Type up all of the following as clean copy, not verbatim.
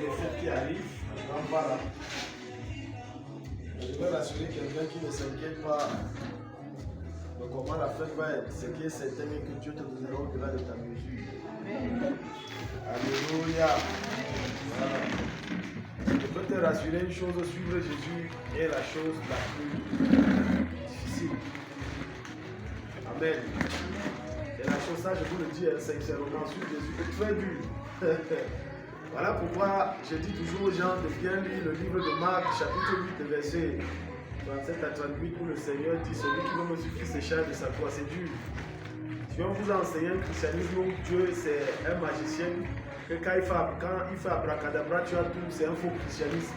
les fêtes qui arrivent, on va là. Je veux rassurer quelqu'un qui ne s'inquiète pas de comment la fête va être. Ce qui est certain est que Dieu te donnera au-delà de ta mesure. Alléluia. Voilà. Je peux te rassurer une chose, suivre Jésus est la chose la plus difficile. Amen. Et la chose, ça je vous le dis sincèrement, suivre Jésus est très dur. Voilà pourquoi je dis toujours aux gens de bien lire le livre de Marc, chapitre 8, verset 37 à 38, où le Seigneur dit: celui qui veut me suivre se charge de sa croix. C'est dur. Si on vous enseigne un christianisme où Dieu c'est un magicien, que quand il fait abracadabra, tu as tout, c'est un faux christianisme.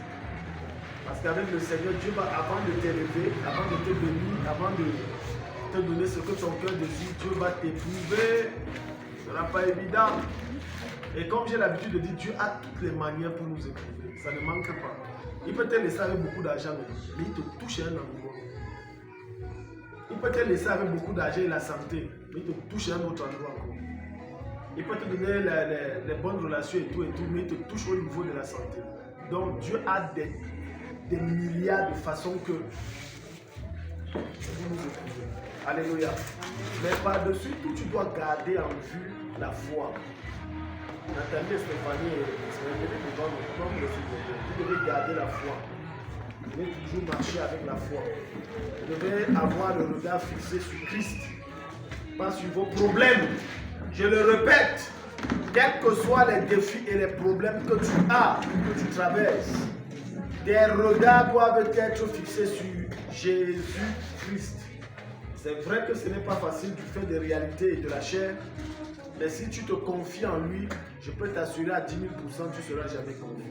Parce qu'avec le Seigneur, Dieu va, avant de t'élever, avant de te bénir, avant de te donner ce que ton cœur désire, Dieu va t'éprouver. Ce n'est pas évident. Et comme j'ai l'habitude de dire, Dieu a toutes les manières pour nous éprouver. Ça ne manque pas. Il peut te laisser avec beaucoup d'argent, mais il te touche à un endroit. Il peut te laisser avec beaucoup d'argent et la santé, mais il te touche à un autre endroit encore. Il peut te donner les bonnes relations et tout, mais il te touche au niveau de la santé. Donc Dieu a des milliards de façons que vous nous éprouvez. Alléluia. Mais par-dessus tout, tu dois garder en vue la foi. Nathalie et Stéphanie, vous devez garder la foi. Vous devez toujours marcher avec la foi. Vous devez avoir le regard fixé sur Christ, pas sur vos problèmes. Je le répète, quels que soient les défis et les problèmes que tu as, que tu traverses, tes regards doivent être fixés sur Jésus-Christ. C'est vrai que ce n'est pas facile du fait des réalités et de la chair, mais si tu te confies en lui, je peux t'assurer à 10 000% tu ne seras jamais confus.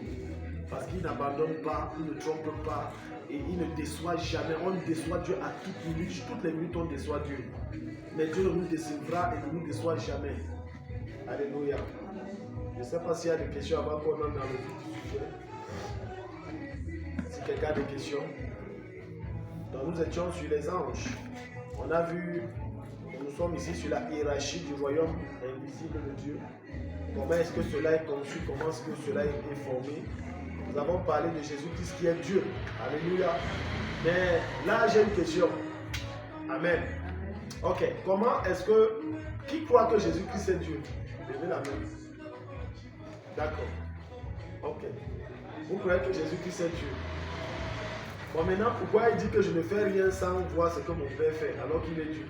Parce qu'il n'abandonne pas, il ne trompe pas et il ne déçoit jamais. On déçoit Dieu à toutes les minutes on déçoit Dieu. Mais Dieu ne nous décevra et ne nous déçoit jamais. Alléluia. Je ne sais pas s'il y a des questions avant qu'on entre dans le vif du sujet. Si quelqu'un a des questions. Donc nous étions sur les anges. On a vu, nous sommes ici sur la hiérarchie du royaume invisible de Dieu. Comment est-ce que cela est conçu, comment est-ce que cela est formé. Nous avons parlé de Jésus-Christ qui est Dieu. Alléluia. Mais là, j'ai une question. Amen. Ok. Comment est-ce que... Qui croit que Jésus-Christ est Dieu? Levez la main. D'accord. Ok. Vous croyez que Jésus-Christ est Dieu? Bon, maintenant, pourquoi il dit que je ne fais rien sans voir ce que mon Père fait, alors qu'il est Dieu?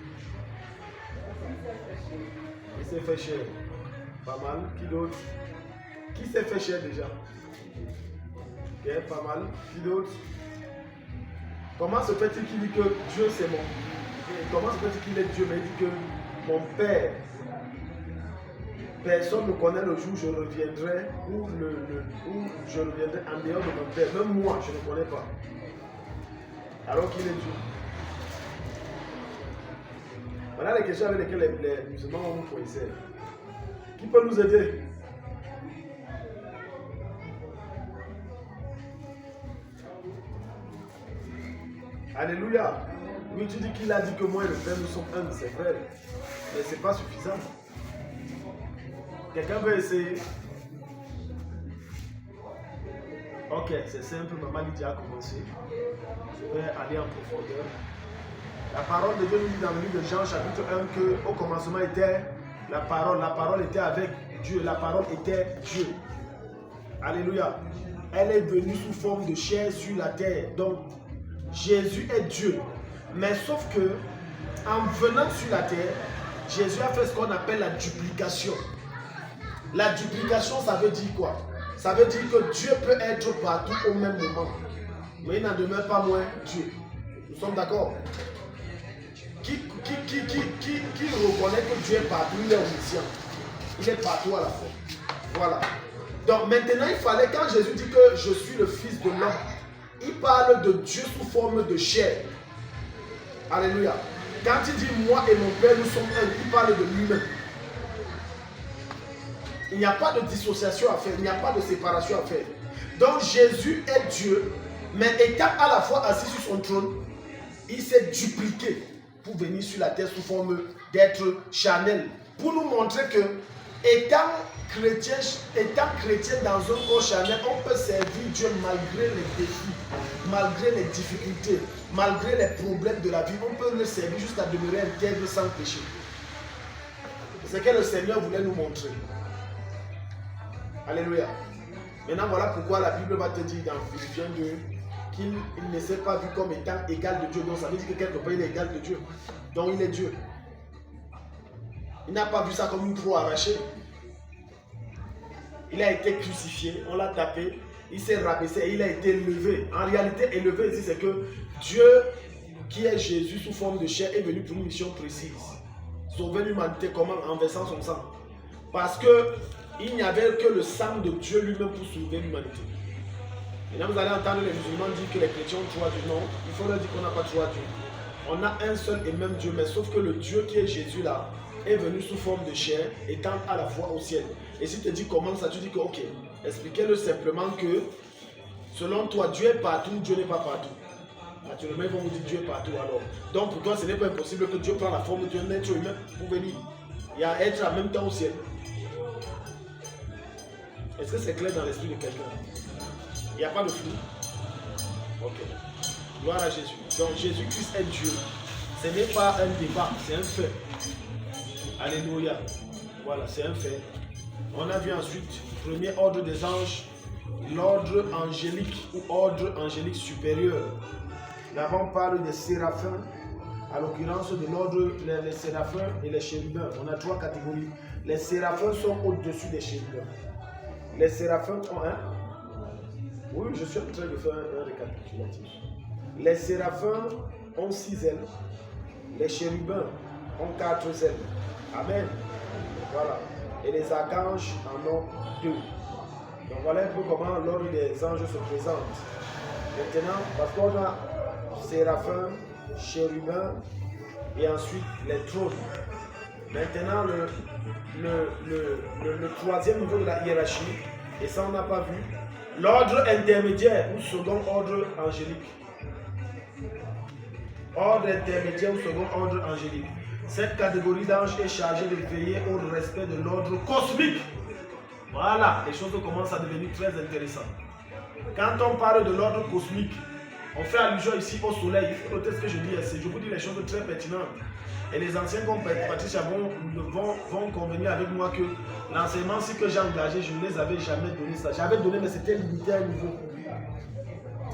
Il s'est fait cher. Pas mal. Qui d'autre? Qui s'est fait cher déjà? Ok, pas mal. Qui d'autre? Comment se fait-il qu'il dit que Dieu c'est mon... Comment se fait-il qu'il est Dieu, mais il dit que mon Père, personne ne connaît le jour où je reviendrai, ou je reviendrai en dehors de mon Père. Même moi, je ne connais pas. Alors qu'il est Dieu. Voilà les questions avec lesquelles les musulmans vont nous poser. Qui peut nous aider? Alléluia. Oui, tu dis qu'il a dit que moi et le Père nous sommes un, c'est vrai. Mais ce n'est pas suffisant. Quelqu'un veut essayer? Ok, c'est simple, Maman Lydia a commencé. Je vais aller en profondeur. La parole de Dieu nous dit dans le livre de Jean, chapitre 1, qu'au commencement était la parole était avec Dieu, la parole était Dieu. Alléluia. Elle est venue sous forme de chair sur la terre. Donc, Jésus est Dieu. Mais sauf que, en venant sur la terre, Jésus a fait ce qu'on appelle la duplication. La duplication, ça veut dire quoi? Ça veut dire que Dieu peut être partout au même moment. Mais il n'en demeure pas moins Dieu. Nous sommes d'accord? Qui reconnaît que Dieu est partout? Il est omniscient. Il est partout à la fois. Voilà. Donc maintenant, il fallait, quand Jésus dit que je suis le Fils de l'homme, il parle de Dieu sous forme de chair. Alléluia. Quand il dit moi et mon Père, nous sommes un, il parle de lui-même. Il n'y a pas de dissociation à faire, il n'y a pas de séparation à faire. Donc Jésus est Dieu, mais étant à la fois assis sur son trône, il s'est dupliqué pour venir sur la terre sous forme d'être charnel. Pour nous montrer que, étant chrétien, étant chrétien dans un corps charnel, on peut servir Dieu malgré les défis, malgré les difficultés, malgré les problèmes de la vie. On peut le servir jusqu'à demeurer intègre sans péché. C'est ce que le Seigneur voulait nous montrer. Alléluia. Maintenant, voilà pourquoi la Bible va te dire dans Philippiens 2 qu'il ne s'est pas vu comme étant égal de Dieu. Donc ça veut dire que quelque part il est égal de Dieu. Donc il est Dieu. Il n'a pas vu ça comme une proie arrachée. Il a été crucifié, on l'a tapé, il s'est rabaissé et il a été élevé. En réalité, élevé ici, c'est que Dieu, qui est Jésus sous forme de chair, est venu pour une mission précise. Sauver l'humanité, comment? En versant son sang. Parce que il n'y avait que le sang de Dieu lui-même pour sauver l'humanité. Maintenant, vous allez entendre les musulmans dire que les chrétiens ont trois dieux. Non, il faut leur dire qu'on n'a pas trois dieux. On a un seul et même Dieu, mais sauf que le Dieu qui est Jésus là, est venu sous forme de chair, étant à la fois au ciel. Et si tu te dis comment ça, tu dis que ok, expliquez-le simplement que selon toi, Dieu est partout, Dieu n'est pas partout. Naturellement, ils vont vous dire Dieu est partout alors. Donc pour toi, ce n'est pas impossible que Dieu prenne la forme d'un être humain pour venir. Il y a être en même temps au ciel. Est-ce que c'est clair dans l'esprit de quelqu'un? Il n'y a pas de flou? Ok. Gloire à Jésus. Donc Jésus-Christ est Dieu. Ce n'est pas un débat, c'est un fait. Alléluia. Voilà, c'est un fait. On a vu ensuite, premier ordre des anges, l'ordre angélique ou ordre angélique supérieur. Là, on parle des séraphins, à l'occurrence de l'ordre, les séraphins et les chérubins. On a trois catégories. Les séraphins sont au-dessus des chérubins. Les séraphins ont un. Oui, je suis en train de faire un récapitulatif. Les séraphins ont 6 ailes. Les chérubins ont 4 ailes. Amen. Voilà. Et les archanges en ont 2. Donc voilà un peu comment l'ordre des anges se présente. Maintenant, parce qu'on a séraphins, chérubins et ensuite les trônes. Maintenant, le troisième niveau de la hiérarchie, et ça on n'a pas vu, l'ordre intermédiaire ou second ordre angélique. Ordre intermédiaire ou second ordre angélique. Cette catégorie d'anges est chargée de veiller au respect de l'ordre cosmique. Voilà, les choses commencent à devenir très intéressantes. Quand on parle de l'ordre cosmique, on fait allusion ici au soleil. Il faut noter ce que je dis ici. Je vous dis les choses très pertinentes. Et les anciens comme Patricia vont convenir avec moi que l'enseignement que j'ai engagé, je ne les avais jamais donné ça. J'avais donné, mais c'était limité à un niveau.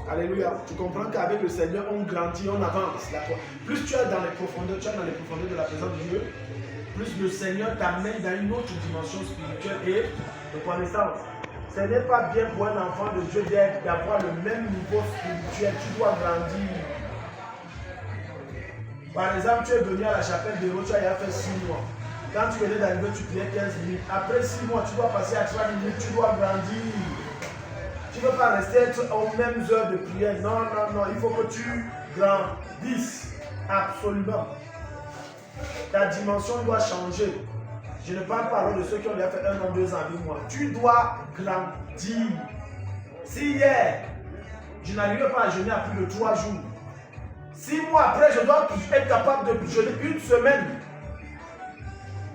Alléluia. Tu comprends qu'avec le Seigneur, on grandit, on avance. Plus tu es dans les profondeurs, de la présence de Dieu, plus le Seigneur t'amène dans une autre dimension spirituelle et de connaissance. Ce n'est pas bien pour un enfant de Dieu d'avoir le même niveau spirituel. Tu dois grandir. Par exemple, tu es venu à la chapelle de Héros, tu as fait 6 mois. Quand tu venais d'arriver, tu priais 15 minutes. Après 6 mois, tu dois passer à 3 minutes, tu dois grandir. Tu ne peux pas rester aux mêmes heures de prière. Non, non, non. Il faut que tu grandisses. Absolument. Ta dimension doit changer. Je ne parle pas alors de ceux qui ont déjà fait 1 an, 2 ans, 8 mois. Tu dois grandir. Si hier, je n'arrivais pas à jeûner à plus de 3 jours, 6 mois après, je dois être capable de jeûner 1 semaine.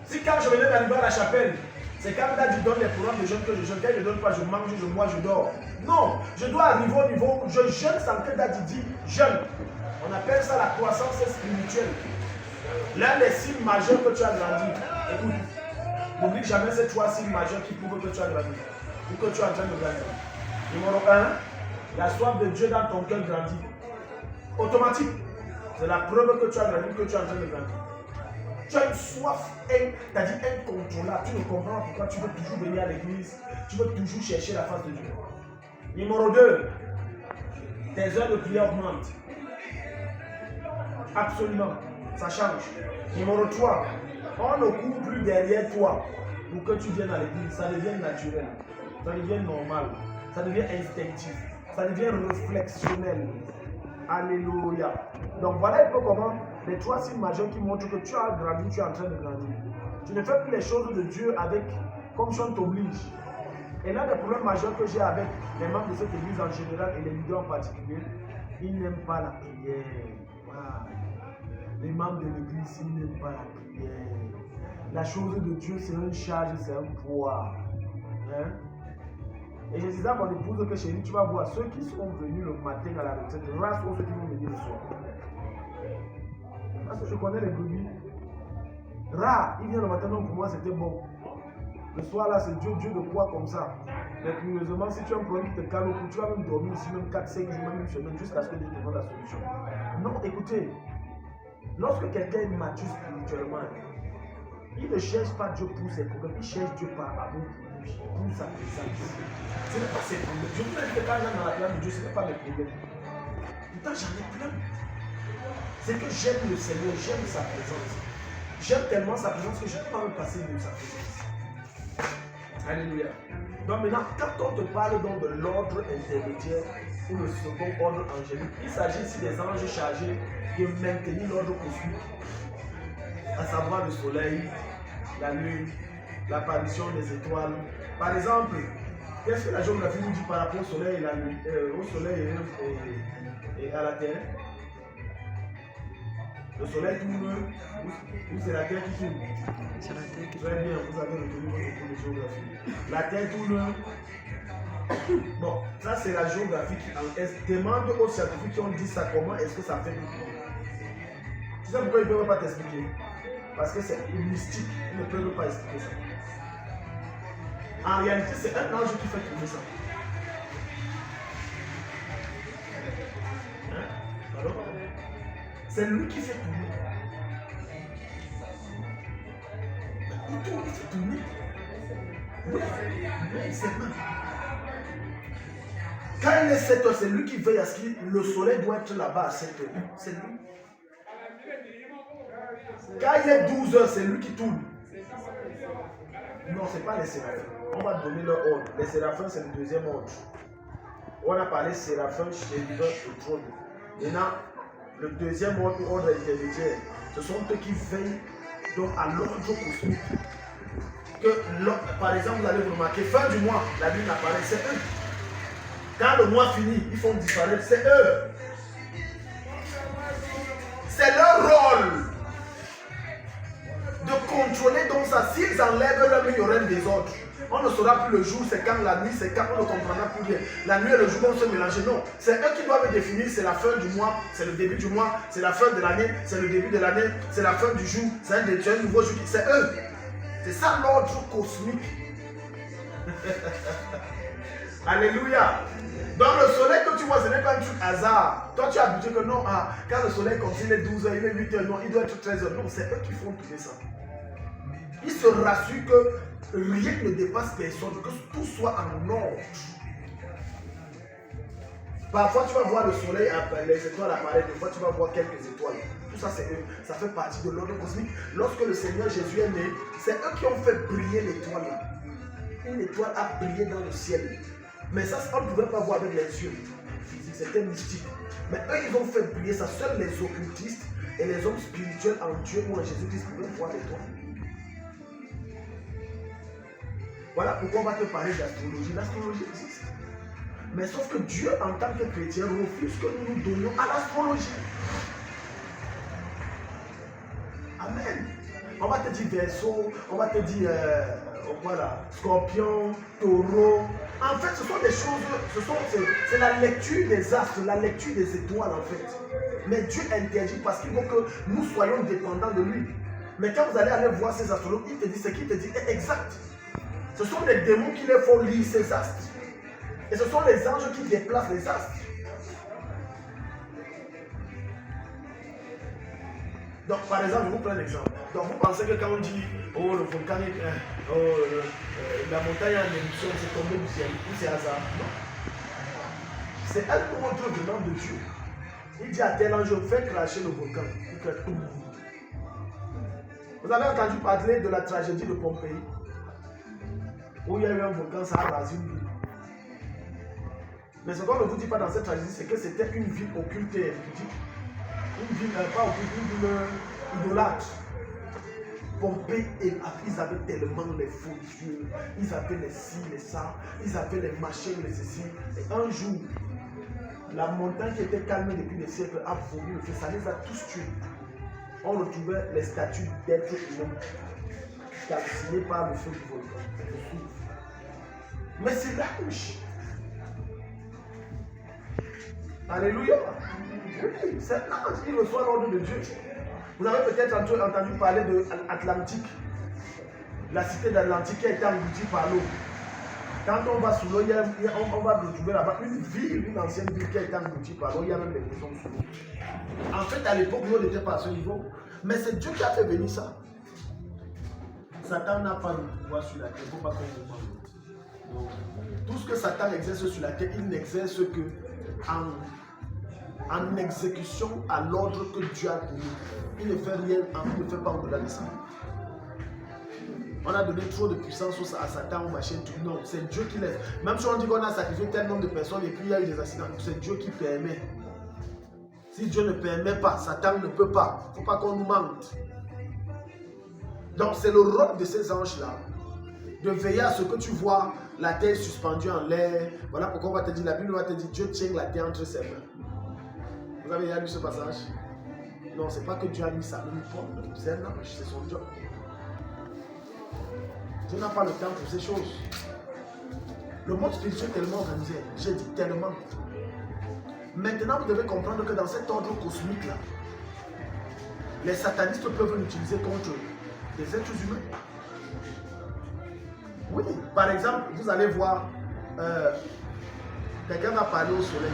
Si quand je venais d'arriver à la chapelle, c'est quand là tu donnes les programmes de jeûne que je jeûne. Quand je ne donne pas, je mange, je bois, je dors. Non, je dois arriver au niveau où je jeûne sans que Daddy dit jeûne. On appelle ça la croissance spirituelle. L'un des signes majeurs que tu as grandi. Écoute, n'oublie jamais ces 3 signes majeurs qui prouvent que tu as grandi. Ou que tu es en train de grandir. Numéro 1, la soif de Dieu dans ton cœur grandit. Automatique. C'est la preuve que tu as grandi, que tu es en train de grandir. Tu as une soif, c'est-à-dire incontrôlable. Tu ne comprends pas pourquoi tu veux toujours venir à l'église. Tu veux toujours chercher la face de Dieu. Numéro 2, tes heures de prière augmentent. Absolument. Ça change. Numéro 3, on ne court plus derrière toi pour que tu viennes à l'église. Ça devient naturel. Ça devient normal. Ça devient instinctif. Ça devient réflexionnel. Alléluia. Donc voilà un peu comment les 3 signes majeurs qui montrent que tu as grandi, tu es en train de grandir. Tu ne fais plus les choses de Dieu avec comme si on t'oblige. Et l'un des problèmes majeurs que j'ai avec les membres de cette église en général et les leaders en particulier, ils n'aiment pas la prière. Voilà. Les membres de l'église, ils n'aiment pas la prière. La chose de Dieu, c'est une charge, c'est un poids. Hein? Et je disais à mon épouse que chez nous, tu vas voir ceux qui sont venus le matin à la retraite, rares sont ceux qui vont venir le soir. Parce que je connais les brebis. Rares, ils viennent le matin, donc pour moi c'était bon. Le soir là, c'est Dieu de quoi comme ça. Mais curieusement, si tu as un problème qui te calme au cou, tu vas même dormir ici, même 4, 5 jours, même une semaine, jusqu'à ce que Dieu te donne la solution. Non, écoutez, lorsque quelqu'un est mature spirituellement, il ne cherche pas Dieu pour ses problèmes, il cherche Dieu par amour pour lui, pour sa présence. Ce n'est pas ses problèmes. Je vous dis que quand j'entre dans la place de Dieu, ce n'est pas mes problèmes. Pourtant, j'en ai plein. C'est que j'aime le Seigneur, j'aime sa présence. J'aime tellement sa présence que je ne peux pas me passer de sa présence. Alléluia. Donc maintenant, quand on te parle donc de l'ordre intermédiaire ou le second ordre angélique, il s'agit ici des anges chargés de maintenir l'ordre cosmique, à savoir le soleil, la lune, l'apparition des étoiles. Par exemple, qu'est-ce que la géographie nous dit par rapport au soleil et la lune, au soleil et à la terre? Le soleil tourne, ou c'est la terre qui tourne? C'est la terre qui tourne. Très bien, vous avez retenu votre cours de géographie. La terre tourne. Bon, ça c'est la géographie qui demande aux scientifiques qui ont dit ça, comment est-ce que ça fait tout. Tu sais pourquoi ils ne peuvent pas t'expliquer? Parce que c'est mystique, ils ne peuvent pas expliquer ça. En réalité, c'est un ange qui fait tourner ça. Hein? Alors, c'est lui qui fait tourner. Il tourne, il fait tourner. Oui, c'est lui. Quand il est 7 heures, c'est lui qui veille à ce que le soleil doit être là-bas à 7 heures. C'est lui. Quand il est 12 heures, c'est lui qui tourne. Non, ce n'est pas les séraphins. On va donner leur ordre. Les séraphins, c'est le deuxième ordre. On a parlé séraphins, chérubins et trône. Maintenant, le deuxième ordre intermédiaire, ce sont eux qui veillent donc à l'ordre cosmique. Que, par exemple, vous allez vous remarquer, fin du mois, la lune apparaît, c'est eux. Quand le mois finit, ils font disparaître, c'est eux. C'est leur rôle de contrôler donc ça. S'ils enlèvent leur nuit, il y aura un désordre. On ne saura plus le jour, c'est quand, la nuit, c'est quand, on ne comprendra plus bien. La nuit et le jour vont se mélanger. Non, c'est eux qui doivent définir, c'est la fin du mois, c'est le début du mois, c'est la fin de l'année, c'est le début de l'année, c'est la fin du jour, c'est un nouveau jour. C'est eux. C'est ça l'ordre cosmique. Alléluia. Dans le soleil que tu vois, ce n'est pas un truc hasard. Toi, tu es habitué que non, quand le soleil comme il est 12 h, il est 8 h, non, il doit être 13 h. Non, c'est eux qui font tout ça. Ils se rassurent que rien ne dépasse personne, que tout soit en ordre. Parfois, tu vas voir le soleil, les étoiles apparaître, des fois, tu vas voir quelques étoiles. Tout ça, c'est eux. Ça fait partie de l'ordre cosmique. Lorsque le Seigneur Jésus est né, c'est eux qui ont fait briller l'étoile là. Une étoile a brillé dans le ciel. Mais ça, on ne pouvait pas voir avec les yeux. C'était mystique. Mais eux, ils ont fait briller ça. Seuls les occultistes et les hommes spirituels en Dieu ou en Jésus-Christ pouvaient voir l'étoile. Voilà pourquoi on va te parler d'astrologie. L'astrologie existe. Mais sauf que Dieu, en tant que chrétien, refuse que nous nous donnions à l'astrologie. Amen. On va te dire Verseau, on va te dire voilà, Scorpion, Taureau. En fait, ce sont des choses, c'est la lecture des astres, la lecture des étoiles en fait. Mais Dieu interdit parce qu'il veut que nous soyons dépendants de lui. Mais quand vous allez voir ces astrologues, il te dit ce qu'il te dit est exact. Ce sont les démons qui les font lire ces astres. Et ce sont les anges qui déplacent les astres. Donc, par exemple, je vous prends un exemple. Donc, vous pensez que quand on dit, oh, le volcan la montagne en éruption, c'est tombé du ciel, ou c'est hasard? Non. C'est un ordre venant de Dieu. Il dit à tel ange, fais cracher le volcan. Il crache tout. Vous avez entendu parler de la tragédie de Pompéi, où il y a eu un volcan, ça a rasé une ville. Mais ce qu'on ne vous dit pas dans cette tragédie, c'est que c'était une ville occulte et impudique. Une ville, pas occulte, une ville idolâtre. Pompée, ils avaient tellement les faux dieux, ils avaient les ci, les ça, ils avaient les machins, les ceci. Et un jour, la montagne qui était calmée depuis des siècles a vomi le feu, ça les a tous tués. On retrouvait les statues d'êtres humains calcinés par le feu du volcan. Mais c'est l'ange. Alléluia. Oui, c'est l'ange qui reçoit l'ordre de Dieu. Vous avez peut-être entendu parler de l'Atlantique. La cité d'Atlantique qui a été engloutie par l'eau. Quand on va sous l'eau, on va retrouver là-bas une ville, une ancienne ville qui a été engloutie par l'eau. Il y a même des maisons sous l'eau. En fait, à l'époque, l'eau n'était pas à ce niveau. Mais c'est Dieu qui a fait venir ça. Satan n'a pas le pouvoir sur la terre. Il ne faut pas qu'on demande. Tout ce que Satan exerce sur la terre, il n'exerce que en exécution à l'ordre que Dieu a donné. Il ne fait rien, il ne fait pas au-delà de ça. On a donné trop de puissance à Satan, au machin, tout. Non, c'est Dieu qui laisse. Même si on dit qu'on a sacrifié tel nombre de personnes et puis il y a eu des accidents, c'est Dieu qui permet. Si Dieu ne permet pas, Satan ne peut pas. Il ne faut pas qu'on nous mente. Donc c'est le rôle de ces anges-là de veiller à ce que tu vois la terre suspendue en l'air. Voilà pourquoi on va te dire, la Bible va te dire, Dieu tient la terre entre ses mains. Vous avez déjà lu ce passage? Non, c'est pas que Dieu a mis ça, c'est un ange, c'est son job. Dieu n'a pas le temps pour ces choses. Le monde spirituel est tellement organisé, j'ai dit tellement. Maintenant, vous devez comprendre que dans cet ordre cosmique-là, les satanistes peuvent l'utiliser contre des êtres humains. Oui, par exemple, vous allez voir, quelqu'un va parler au soleil.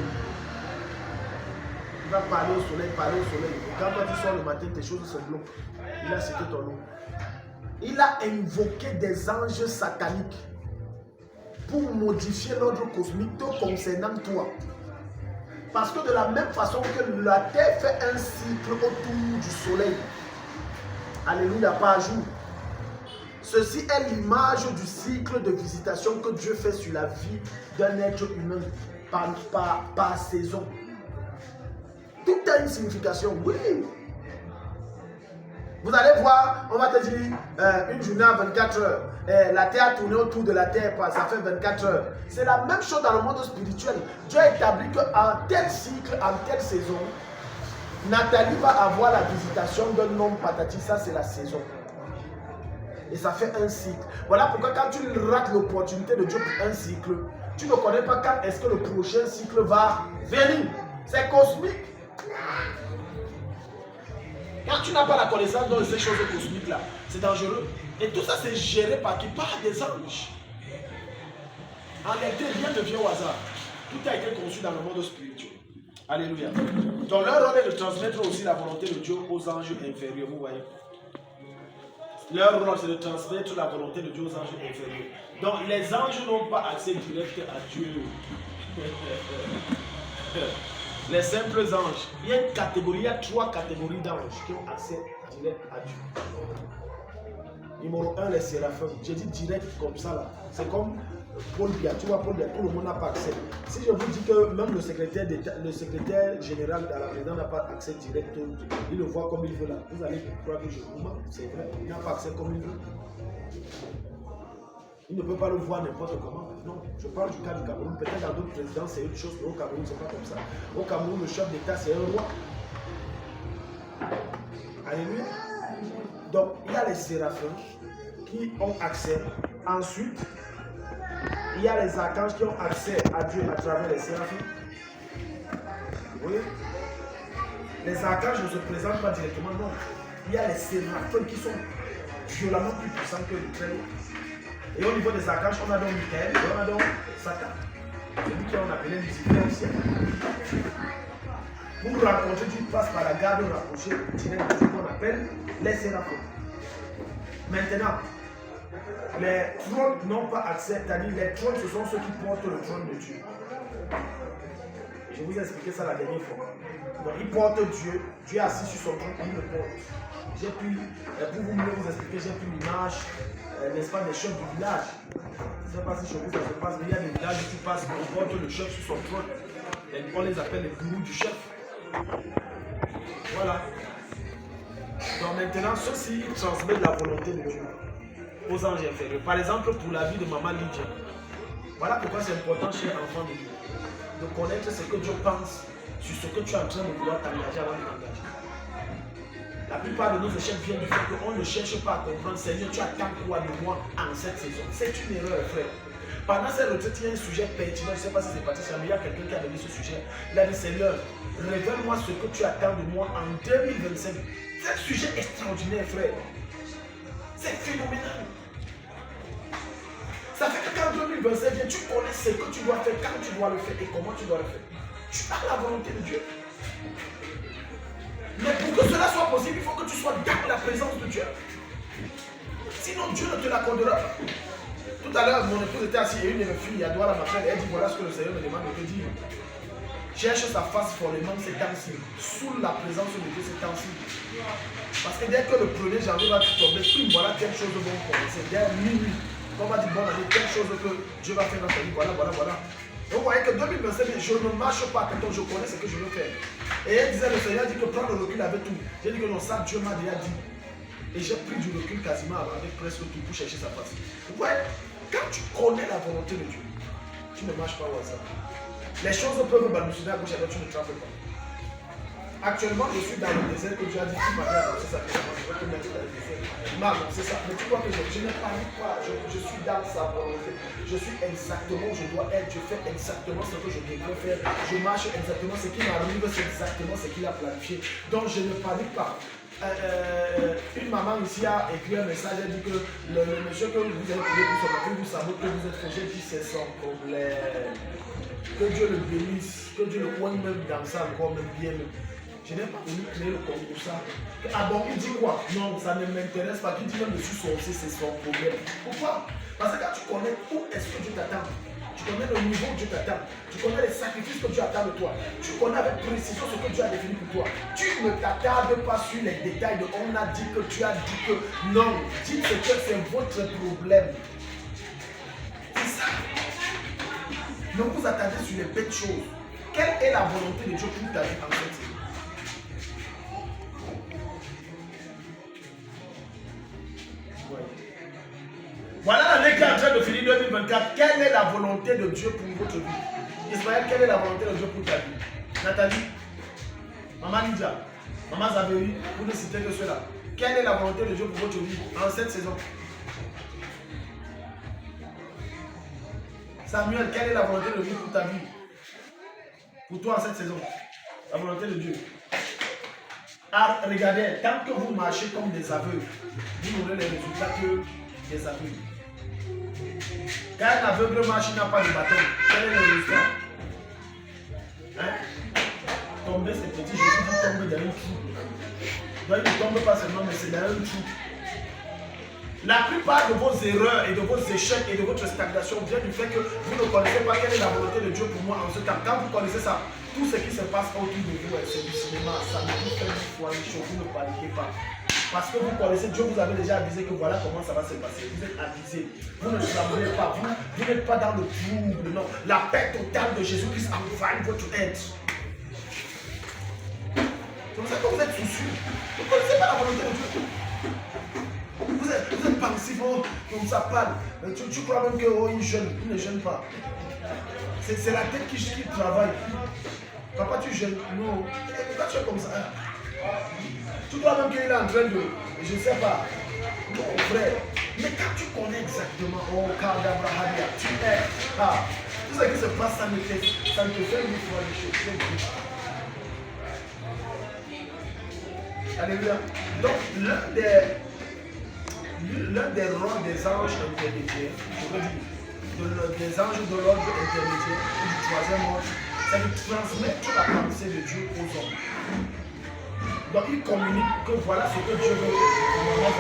Il va parler au soleil, parler au soleil. Quand toi tu sors le matin, tes choses se bloquent. Il a cité ton nom. Il a invoqué des anges sataniques pour modifier l'ordre cosmique te concernant toi. Parce que de la même façon que la terre fait un cycle autour du soleil, alléluia, par jour, ceci est l'image du cycle de visitation que Dieu fait sur la vie d'un être humain par saison. Tout a une signification, oui. Vous allez voir, on va te dire une journée à 24 heures. La terre a tourné autour de la terre, ça fait 24 heures. C'est la même chose dans le monde spirituel. Dieu a établi qu'en tel cycle, en telle saison, Nathalie va avoir la visitation d'un homme patati, ça c'est la saison. Et ça fait un cycle. Voilà pourquoi quand tu rates l'opportunité de Dieu pour un cycle, tu ne connais pas quand est-ce que le prochain cycle va venir. C'est cosmique. Quand tu n'as pas la connaissance de ces choses cosmiques-là, c'est dangereux. Et tout ça, c'est géré par qui? Par des anges. En réalité, rien ne vient au hasard. Tout a été conçu dans le monde spirituel. Alléluia. Donc leur rôle est de transmettre aussi la volonté de Dieu aux anges inférieurs. Vous voyez? Leur rôle, c'est de transmettre la volonté de Dieu aux anges inférieurs. Donc les anges n'ont pas accès direct à Dieu. Les simples anges, il y a une catégorie, il y a 3 catégories d'anges qui ont accès direct à Dieu. Numéro 1, les séraphins. J'ai dit direct comme ça là. C'est comme Paul Biya. Tu vois, Paul Biya, tout le monde n'a pas accès. Si je vous dis que même le secrétaire général à la présidence n'a pas accès direct, il le voit comme il veut là. Vous allez croire que je vous mens. C'est vrai, il n'a pas accès comme il veut. Il ne peut pas le voir n'importe comment. Non, je parle du cas du Cameroun. Peut-être dans d'autres présidents, c'est une chose, mais au Cameroun, c'est pas comme ça. Au Cameroun, le chef d'État, c'est un roi. Alléluia. Donc, il y a les séraphins qui ont accès. Ensuite, il y a les archanges qui ont accès à Dieu à travers les séraphins. Vous voyez? Les archanges ne se présentent pas directement, non. Il y a les séraphins qui sont violemment plus puissants que les très hauts. Et au niveau des archanges, on a donc Michael et on a donc Satan. C'est lui qu'on appelait Lucifer au ciel. Pour rencontrer Dieu, passe par la garde rapprochée directe de ce qu'on appelle les séraphins. Maintenant, les trônes n'ont pas accès, c'est-à-dire les trônes, ce sont ceux qui portent le trône de Dieu. Je vous ai expliqué ça la dernière fois. Donc, ils portent Dieu, Dieu est assis sur son trône, il le porte. J'ai pu, pour vous mieux vous expliquer, j'ai pris l'image, n'est-ce pas, des chefs du village. Je ne sais pas si chez vous ça se passe, mais il y a des villages où tu passes, on porte le chef sur son trône. Et on les appelle les gourous du chef. Voilà. Donc maintenant, ceux-ci, ils transmettent la volonté de Dieu aux anges inférieurs. Par exemple, pour la vie de maman Lydia. Voilà pourquoi c'est important chez enfant de Dieu de connaître ce que Dieu pense sur ce que tu es en train de vouloir t'engager avant de t'engager. La plupart de nos échecs viennent du fait qu'on ne cherche pas à comprendre, Seigneur, tu attends quoi de moi en cette saison? C'est une erreur, frère. Pendant cette retraite, il y a un sujet pertinent. Je ne sais pas si c'est parti, mais il y a quelqu'un qui a donné ce sujet. Il a dit, Seigneur, révèle-moi ce que tu attends de moi en 2025. C'est un sujet extraordinaire, frère. C'est phénoménal. Ça fait que quand 2025 vient, tu connais ce que tu dois faire, quand tu dois le faire et comment tu dois le faire. Tu as la volonté de Dieu. Mais pour que cela soit possible, il faut que tu sois dans la présence de Dieu. Sinon, Dieu ne te l'accordera pas. Tout à l'heure, mon épouse était assise et une de mes filles, Adouara, m'appelle et elle dit voilà ce que le Seigneur me demande de te dire. Cherche sa face follement ces temps-ci, sous la présence de Dieu ces temps-ci. Parce que dès que le 1er janvier va tomber, puis voilà quelque chose de bon commencer. Dès minuit, on va dire bonne année, quelque chose que Dieu va faire dans ta vie. Voilà. Donc vous voyez que 2025, je ne marche pas quand je connais ce que je veux faire. Et elle disait, le Seigneur dit que prends le recul avec tout. J'ai dit que non, ça Dieu m'a déjà dit. Et j'ai pris du recul quasiment avec presque tout pour chercher sa face. Vous voyez, quand tu connais la volonté de Dieu, tu ne marches pas au hasard. Les choses peuvent balbutier à gauche et à droite, tu ne trappes pas. Actuellement, je suis dans le désert que Dieu a dit, tu m'avais annoncé ça, je vais te mettre dans le désert. Il m'a annoncé ça, mais tu vois que je n'ai pas mis quoi, je suis dans sa volonté. Je suis exactement où je dois être, je fais exactement ce que je devrais faire, je marche exactement ce qui m'arrive, c'est exactement ce qu'il a planifié. Donc je ne panique pas. Une maman ici a écrit un message, elle dit que le monsieur que vous avez payé pour son enfant, vous savez que vous êtes faux. J'ai dit c'est son problème. Que Dieu le bénisse, que Dieu le poigne même dans ça encore, même bien. Je n'ai pas voulu créer le compte pour ça. Ah bon, il dit quoi? Non, ça ne m'intéresse pas. Qu'il dit même je suis sorcier, c'est son problème. Pourquoi? Parce que quand tu connais où est-ce que Dieu t'attend, tu connais le niveau où Dieu t'attend, tu connais les sacrifices que Dieu attend de toi, tu connais avec précision ce que Dieu a défini pour toi. Tu ne t'attardes pas sur les détails de on a dit que tu as dit que non. Dites que c'est votre problème. C'est ça. Ne vous attardez sur les bêtes choses. Quelle est la volonté de Dieu pour ta vie en fait? Voilà l'année qui est en train de finir 2024. Quelle est la volonté de Dieu pour votre vie? Ismaël, quelle est la volonté de Dieu pour ta vie? Nathalie, Maman Lydia, Maman Zabéry, vous ne citez que cela. Quelle est la volonté de Dieu pour votre vie en cette saison? Samuel, quelle est la volonté de Dieu pour ta vie? Pour toi en cette saison? La volonté de Dieu. Ah, regardez, tant que vous marchez comme des aveugles, vous n'aurez les résultats que des aveugles. Quand un aveugle marche, il n'a pas de bâton. Quel est le résultat? Hein? Tomber, c'est petit, je dis tomber dans un trou. Donc il ne tombe pas seulement, mais c'est dans un trou. La plupart de vos erreurs et de vos échecs et de votre stagnation vient du fait que vous ne connaissez pas quelle est la volonté de Dieu pour moi en ce temps. Quand vous connaissez ça, tout ce qui se passe autour de vous, c'est du cinéma, ça ne vous fait une fois les choses, vous ne paniquez pas. Parce que vous connaissez, Dieu vous avait déjà avisé que voilà comment ça va se passer. Vous êtes avisé. Vous ne tremblez pas. Vous n'êtes pas dans le trouble. Non. La paix totale de Jésus-Christ envahit votre être. C'est pour ça que vous êtes soucieux. Vous ne connaissez pas la volonté de Dieu. Vous êtes pensif, oh, comme ça parle. Tu crois même qu'il oh, il ne jeûne pas. C'est la tête qui travaille. Papa, tu jeûnes. Non. Pourquoi tu es comme ça? Tu crois même qu'il est en train de... Je ne sais pas. Non, frère. Mais quand tu connais exactement, oh, Kadabrahania, tu es... Ah, tout ce qui se passe, ça ne te fait une fois les choses. Alléluia. Donc, l'un des rôles des anges intermédiaires, je veux dire, des anges de l'ordre intermédiaire, ou du troisième ordre, c'est de transmettre la pensée de Dieu aux hommes. Donc il communique que voilà ce que Dieu veut pour moi en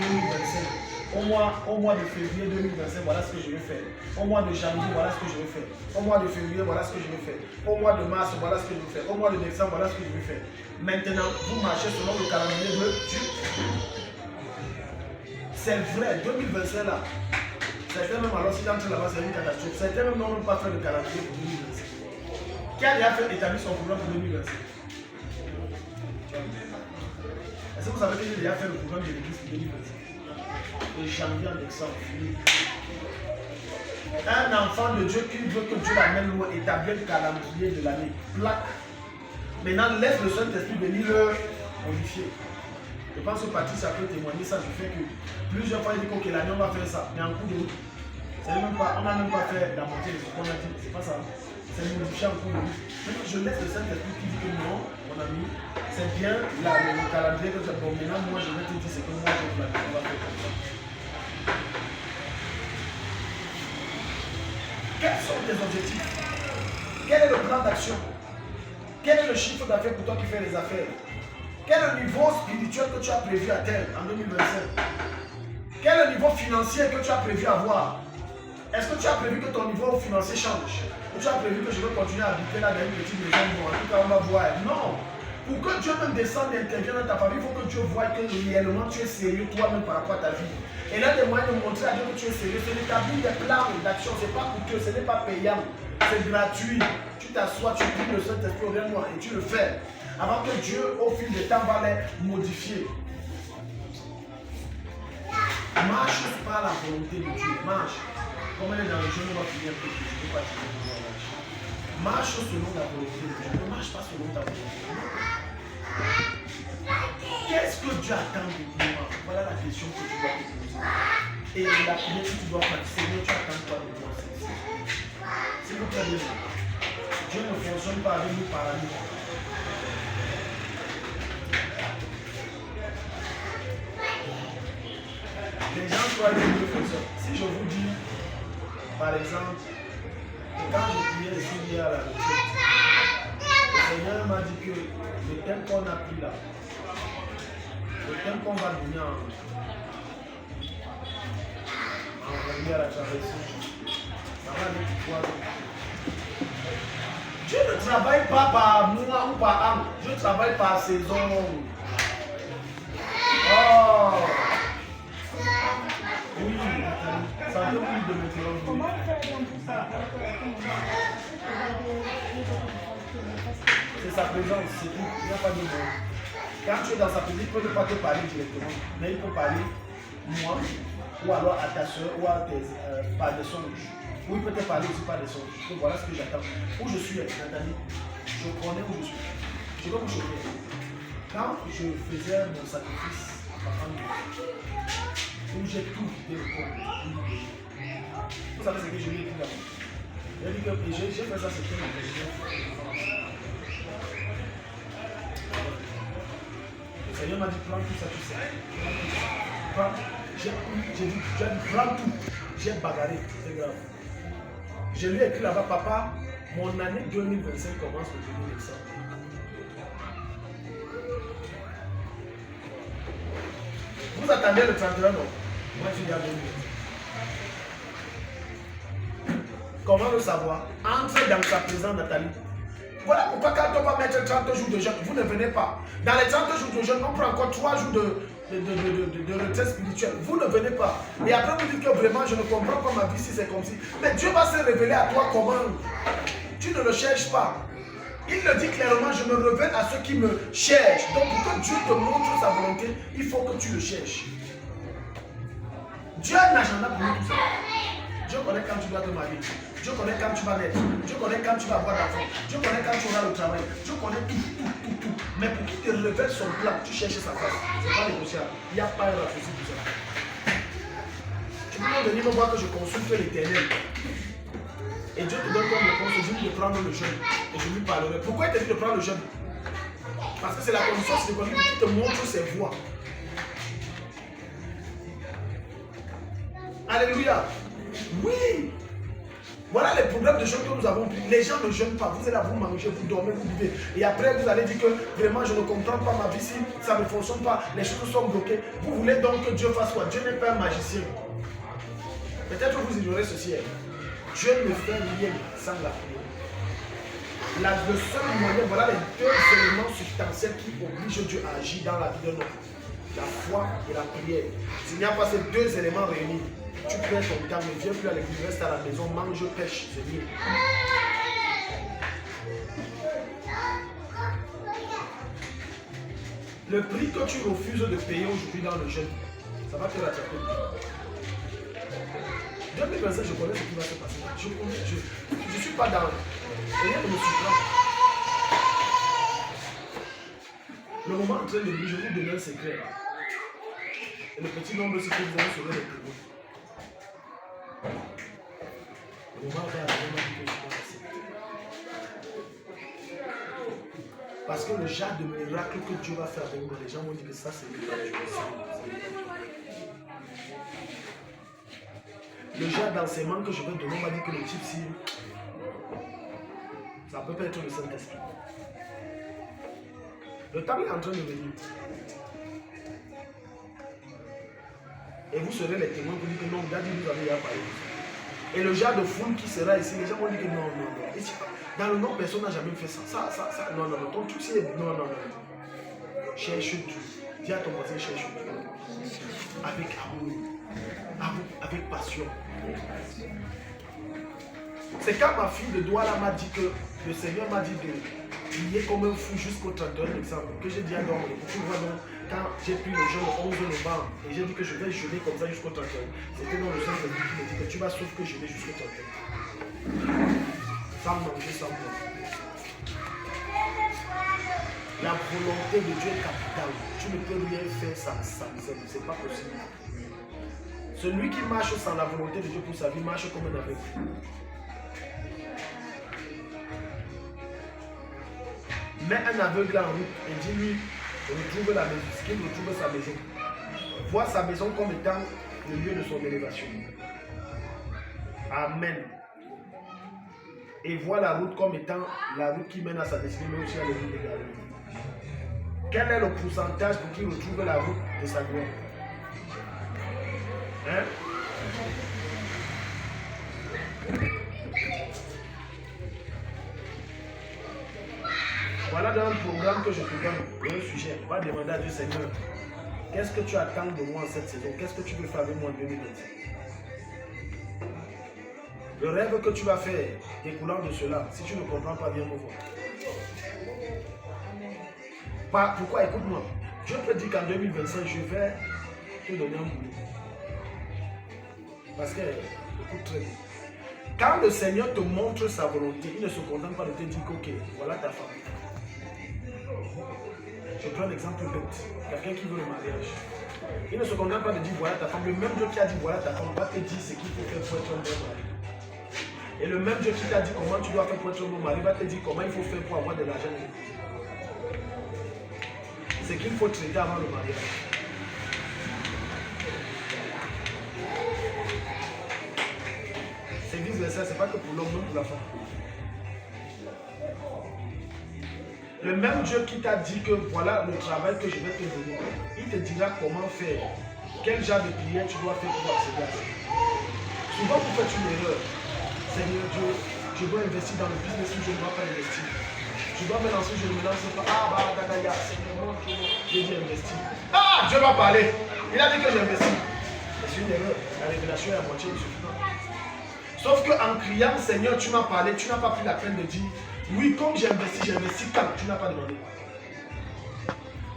2025. Au mois de février 2025, voilà ce que je vais faire. Au mois de janvier, voilà ce que je vais faire. Au mois de février, voilà ce que je vais faire. Au mois de mars, voilà ce que je vais faire. Au mois de décembre, voilà ce que je vais faire. Maintenant, vous marchez selon le calendrier de Dieu. C'est vrai, 2025 là. Certains même alors s'ils entrent là-bas, c'est une catastrophe. Certains même n'ont même pas fait le calendrier pour 2025. Qui a déjà fait établir son programme pour 2025? Est-ce que vous savez que j'ai déjà fait le programme de l'église pour 2025? De janvier en décembre. Un enfant de Dieu qui veut que Dieu l'amène loin, établir le calendrier de l'année. Plaque. Maintenant, laisse le Saint-Esprit venir le modifier. Je pense que Patrice a pu témoigner ça du fait que plusieurs fois il dit que l'année on va faire ça, mais en coup de route, On n'a même pas fait la moitié de ce qu'on a dit. C'est pas ça. C'est modifié en cours de vie. Maintenant, je laisse le Saint-Esprit qui dit que non, mon ami, c'est bien là, le calendrier que tu as. Bon, maintenant, moi, je vais te dire ce que moi, je vais faire comme ça. Quels sont tes objectifs? Quel est le plan d'action? Quel est le chiffre d'affaires pour toi qui fais les affaires? Quel est le niveau spirituel que tu as prévu atteindre en 2025? Quel est le niveau financier que tu as prévu avoir? Est-ce que tu as prévu que ton niveau financier change? Ou tu as prévu que je vais continuer à habiter là dans une petite maison? Bon, en tout cas, on va voir. Non! Pour que Dieu même descende et intervienne dans ta famille, il faut que Dieu voie que réellement tu es sérieux toi-même par rapport à ta vie. Et l'un des moyens de montrer à Dieu que tu es sérieux, c'est d'établir des plans d'action. Ce n'est pas coûteux, ce n'est pas payant, c'est gratuit. Tu t'assois, tu pries le Saint-Esprit au moi et tu le fais. Avant que Dieu, au fil du temps, va les modifier. Marche par la volonté de Dieu. Marche. Comme elle est dans le jeu, on va finir un peu plus. Je ne peux pas te dire marche. Marche selon la volonté de Dieu. Ne marche pas selon ta volonté. Qu'est-ce que Dieu attend de moi? Voilà la question que tu dois te poser. Et la prière que tu dois faire, Seigneur, tu attends quoi de moi? C'est le problème. Dieu ne fonctionne pas avec nous par nous. Les gens croient que Dieu fonctionne. Si je vous dis, par exemple, que quand je priais ici hier à la retraite, le Seigneur m'a dit que le thème qu'on a pris là, le thème qu'on va donner en revenu à la traversée, ça va aller pour 3 ans. Dieu ne travaille pas par mois ou par an, Dieu travaille par saison. Oh! Oui, ça veut dire de météorologie. Comment faire donc pour ça? C'est sa présence, c'est tout. Il n'y a pas de mots. Quand tu es dans sa présence, il ne peut pas te parler directement, mais il peut parler moi, ou alors à ta soeur, ou à par des songes. Ou il peut te parler aussi par des songes. Donc voilà ce que j'attends. Où je suis, Nathalie, je connais où je suis. Je vais vous choquer. Quand je faisais mon sacrifice, ma famille, où j'ai tout vidé le corps. Vous savez ce que je lui ai dit là-bas? J'ai fait ça, c'était mon président. Le Seigneur m'a dit, prends tout ça, tu sais. J'ai dit, prends tout. J'ai bagarré, c'est grave. Je lui ai écrit là-bas, papa, mon année 2025 commence le 1er décembre. Vous attendez le 31 non? Moi, je dis à 2025. Comment le savoir? Entrez dans sa présence, Nathalie. Voilà pourquoi quand on va mettre 30 jours de jeûne, vous ne venez pas. Dans les 30 jours de jeûne, on prend encore 3 jours de retraite spirituelle. Vous ne venez pas. Et après vous dites que vraiment je ne comprends pas ma vie si c'est comme si. Mais Dieu va se révéler à toi comment. Tu ne le cherches pas. Il le dit clairement, je me révèle à ceux qui me cherchent. Donc pour que Dieu te montre sa volonté, il faut que tu le cherches. Dieu a un agenda pour nous tout ça. Dieu connaît quand tu dois te marier. Dieu connaît quand tu vas naître. Dieu connaît quand tu vas avoir d'enfants. Dieu connaît quand tu auras le travail. Dieu connaît tout. Mais pour qu'il te révèle son plan, tu cherches sa face. Ce n'est pas négociable. Il n'y a pas un raccourci pour ça. Tu peux venir me voir que je consulte l'Éternel. Et Dieu te donne comme réponse, je vais prendre le jeûne. Et je lui parlerai. Pourquoi il te dit de prendre le jeûne? Parce que c'est la condition, c'est le condition qui te montre ses voies. Alléluia. Oui. Voilà les problèmes de jeûne que nous avons pris. Les gens ne jeûnent pas. Vous êtes là, vous mangez, vous dormez, vous vivez. Et après, vous allez dire que vraiment, je ne comprends pas ma vie. Si ça ne fonctionne pas, les choses sont bloquées. Vous voulez donc que Dieu fasse quoi? Dieu n'est pas un magicien. Peut-être que vous ignorez ceci. Dieu ne fait rien sans la prière. Le seul moyen, voilà les deux éléments substantiels qui obligent Dieu à agir dans la vie de l'homme. La foi et la prière. S'il n'y a pas ces deux éléments réunis, tu perds ton temps, ne viens plus à l'église, reste à la maison, mange, pêche, c'est mieux. Le prix que tu refuses de payer aujourd'hui dans le jeûne, ça va te rattraper. 2025, je connais ce qui va se passer. Je ne suis pas dans. Rien ne me surprend. Le moment en train de vivre, je vous donne un secret. Et le petit nombre de ce que vous allez sauver les témoins. Parce que le genre de miracle que Dieu va faire avec moi, les gens vont dire que ça c'est le genre d'enseignement que je vais donner, on va dire que le type si ça peut pas être le Saint-Esprit. Le temps est en train de venir. Et vous serez les témoins pour dire que non, il a dit vous avez parlé. Et le genre de foule qui sera ici, les gens vont dire que non. Ici, dans le nom, personne n'a jamais fait ça. Ça, non. Ton truc, c'est non. Cherche Dieu. Dis à ton voisin, cherche Dieu. Avec amour. Avec passion. C'est quand ma fille de Douala m'a dit que le Seigneur m'a dit de prier comme un fou jusqu'au 31 décembre. Que j'ai dit à l'homme, tu vois donc, quand j'ai pris le jeûne le 11 novembre et j'ai dit que je vais jeûner comme ça jusqu'au 31, c'était dans le sens de Dieu qui me dit que tu vas sauf que jeûner jusqu'au 31. Sans manger, sans boire. La volonté de Dieu est capitale. Tu ne peux rien faire sans sa misère. Ce n'est pas possible. Celui qui marche sans la volonté de Dieu pour sa vie marche comme un aveugle. Mets un aveugle en route et dis-lui, retrouve la maison, ce qu'il retrouve sa maison. Vois sa maison comme étant le lieu de son élévation. Amen. Et vois la route comme étant la route qui mène à sa destinée, mais aussi à l'église de Galilée. Quel est le pourcentage pour qu'il retrouve la route de sa gloire? Hein? Voilà dans le programme que je te donne, un sujet. Va demander à Dieu, Seigneur, qu'est-ce que tu attends de moi en cette saison? Qu'est-ce que tu veux faire avec moi en 2025? Le rêve que tu vas faire découlant de cela, si tu ne comprends pas, viens me voir. Pourquoi? Écoute-moi. Dieu peut dire qu'en 2025, je vais te donner un boulot. Parce que, écoute très bien. Quand le Seigneur te montre sa volonté, il ne se contente pas de te dire ok, voilà ta femme. Je prends l'exemple bête. Quelqu'un qui veut le mariage. Il ne se contente pas de dire voilà ta femme. Le même Dieu qui a dit voilà ta femme va te dire ce qu'il faut faire pour être un bon mari. Et le même Dieu qui t'a dit comment tu dois faire pour être un bon mari va te dire comment il faut faire pour avoir de l'argent. Ce qu'il faut traiter avant le mariage. C'est vice-versa, c'est pas que pour l'homme, mais pour la femme. Le même Dieu qui t'a dit que voilà le travail que je vais te donner, il te dira comment faire, quel genre de prière tu dois faire pour accéder à ça. Souvent vous faites une erreur. Seigneur Dieu, je dois investir dans le business où je ne dois pas investir. Je dois me lancer, je ne me lance pas. Seigneur, mon Dieu, j'ai dit investir. Dieu va parler. Il a dit que j'investis. C'est une erreur. La révélation est à moitié insuffisante. Sauf qu'en criant, Seigneur, tu m'as parlé, tu n'as pas pris la peine de dire, oui, comme j'investis quand tu n'as pas demandé.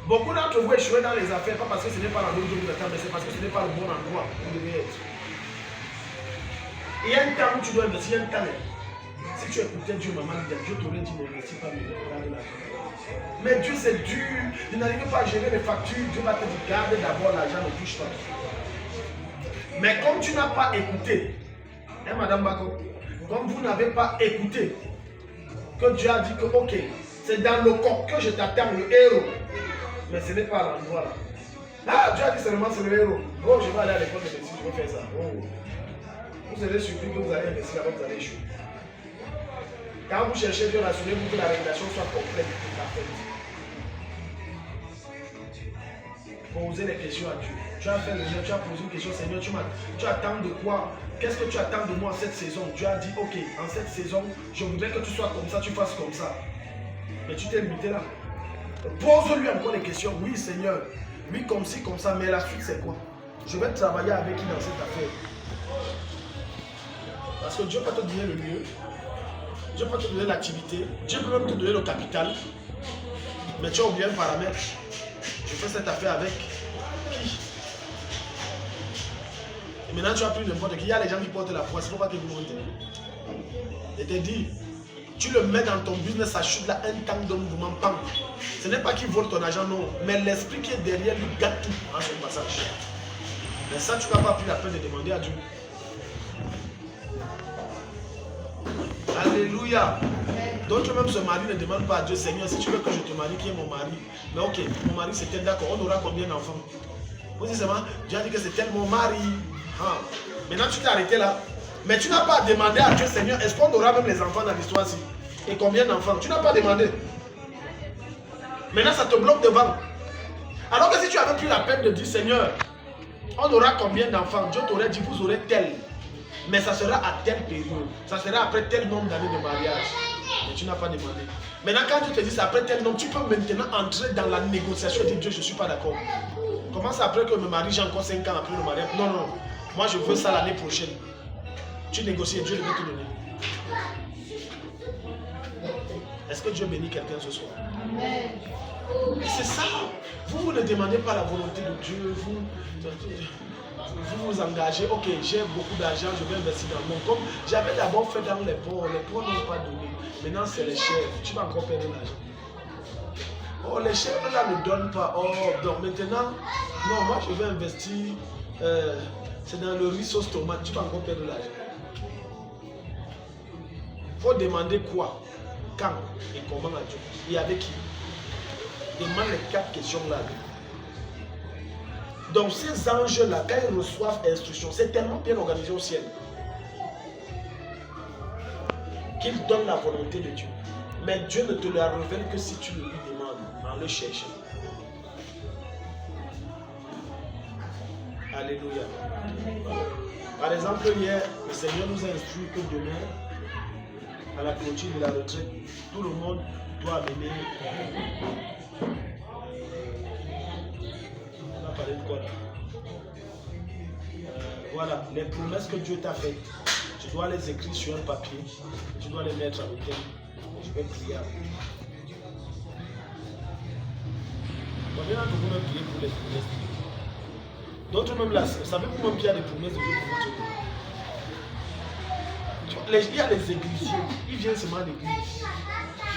Beaucoup d'entre vous échouez dans les affaires, pas parce que ce n'est pas l'endroit où Dieu vous attend, mais c'est parce que ce n'est pas le bon endroit où vous devez être. Il y a un temps où tu dois investir, il y a un temps. Si tu écoutais Dieu, maman, Dieu t'aurait dit n'investis pas, mais regarde l'argent. Mais Dieu, c'est dur, il n'arrive pas à gérer les factures, Dieu va te dire, garde d'abord l'argent, ne touche pas. Mais comme tu n'as pas écouté, hein, Madame Bako, comme vous n'avez pas écouté, que Dieu a dit que ok, c'est dans le corps que je t'attends, le héros. Mais ce n'est pas à l'endroit là. Dieu a dit seulement c'est le héros. Oh, je vais aller à l'école de médecine, je vais faire ça. Oh. Vous serez surpris que vous allez investir là-bas, vous allez échouer. Quand vous cherchez Dieu, rassurez-vous que la révélation soit complète et parfaite. Posez les questions à Dieu. Tu as fait le jeu, tu as posé une question, Seigneur, tu attends de quoi? Qu'est-ce que tu attends de moi cette saison? Dieu a dit, ok, en cette saison, je voudrais que tu sois comme ça, tu fasses comme ça. Mais tu t'es limité là. Pose-lui encore des questions. Oui, Seigneur. Oui, comme ci, comme ça. Mais la suite, c'est quoi? Je vais travailler avec qui dans cette affaire? Parce que Dieu peut te donner le lieu. Dieu peut te donner l'activité. Dieu peut même te donner le capital. Mais tu as oublié un paramètre. Je fais cette affaire avec qui? Et maintenant, tu as pris n'importe qui. Il y a les gens qui portent la foi. Il ne faut pas te demander. Et te dit, tu le mets dans ton business, ça chute là, un temps de mouvement, pam. Ce n'est pas qu'il vole ton argent, non. Mais l'esprit qui est derrière lui gâte tout en son passage. Mais ça, tu n'as pas pris la peine de demander à Dieu. Alléluia. D'autres même se marient ne demandent pas à Dieu, Seigneur, si tu veux que je te marie, qui est mon mari? Mais ok, mon mari c'est tel, d'accord, on aura combien d'enfants? Vous dites seulement, Dieu a dit que c'est tel mon mari. Ah. Maintenant tu t'es arrêté là. Mais tu n'as pas demandé à Dieu, Seigneur, est-ce qu'on aura même les enfants dans l'histoire-ci? Et combien d'enfants? Tu n'as pas demandé. Maintenant ça te bloque devant. Alors que si tu avais pris la peine de dire, Seigneur, on aura combien d'enfants? Dieu t'aurait dit, vous aurez tel. Mais ça sera à telle période. Ça sera après tel nombre d'années de mariage. Mais tu n'as pas demandé. Maintenant, quand Dieu te dit c'est après tel nombre, tu peux maintenant entrer dans la négociation et dire, Dieu, je ne suis pas d'accord. Comment c'est après que me marie, j'ai encore 5 ans après le mariage? Non, non. Moi, je veux ça l'année prochaine. Tu négocies et Dieu va te donner. Est-ce que Dieu bénit quelqu'un ce soir? Amen. C'est ça. Vous ne demandez pas la volonté de Dieu. Vous vous engagez. Ok, j'ai beaucoup d'argent, je vais investir dans le monde. Comme j'avais d'abord fait dans les pauvres n'ont pas donné. Maintenant, c'est les chefs. Tu vas encore perdre l'argent. Oh, les chefs là ne donnent pas. Oh, donc maintenant, non, moi je vais investir. C'est dans le riz sauce tomate. Tu vas encore perdre l'argent. Il faut demander quoi, quand et comment à Dieu. Et avec qui? Demande les 4 questions là. Donc ces anges-là, quand ils reçoivent instruction, c'est tellement bien organisé au ciel qu'ils donnent la volonté de Dieu. Mais Dieu ne te la révèle que si tu le lui demandes, en le cherchant. Alléluia. Par exemple, hier, le Seigneur nous a instruit que demain, à la clôture de la retraite, tout le monde doit amener. On a parlé de quoi là? Voilà, les promesses que Dieu t'a faites, tu dois les écrire sur un papier, tu dois les mettre avec elle. Je vais prier avec vous. Combien d'entre vous même prier pour les promesses? D'autres même là, savez-vous même qu'il y a des promesses de Dieu pour votre vie? Il y a les églisiers, ils viennent seulement à l'église.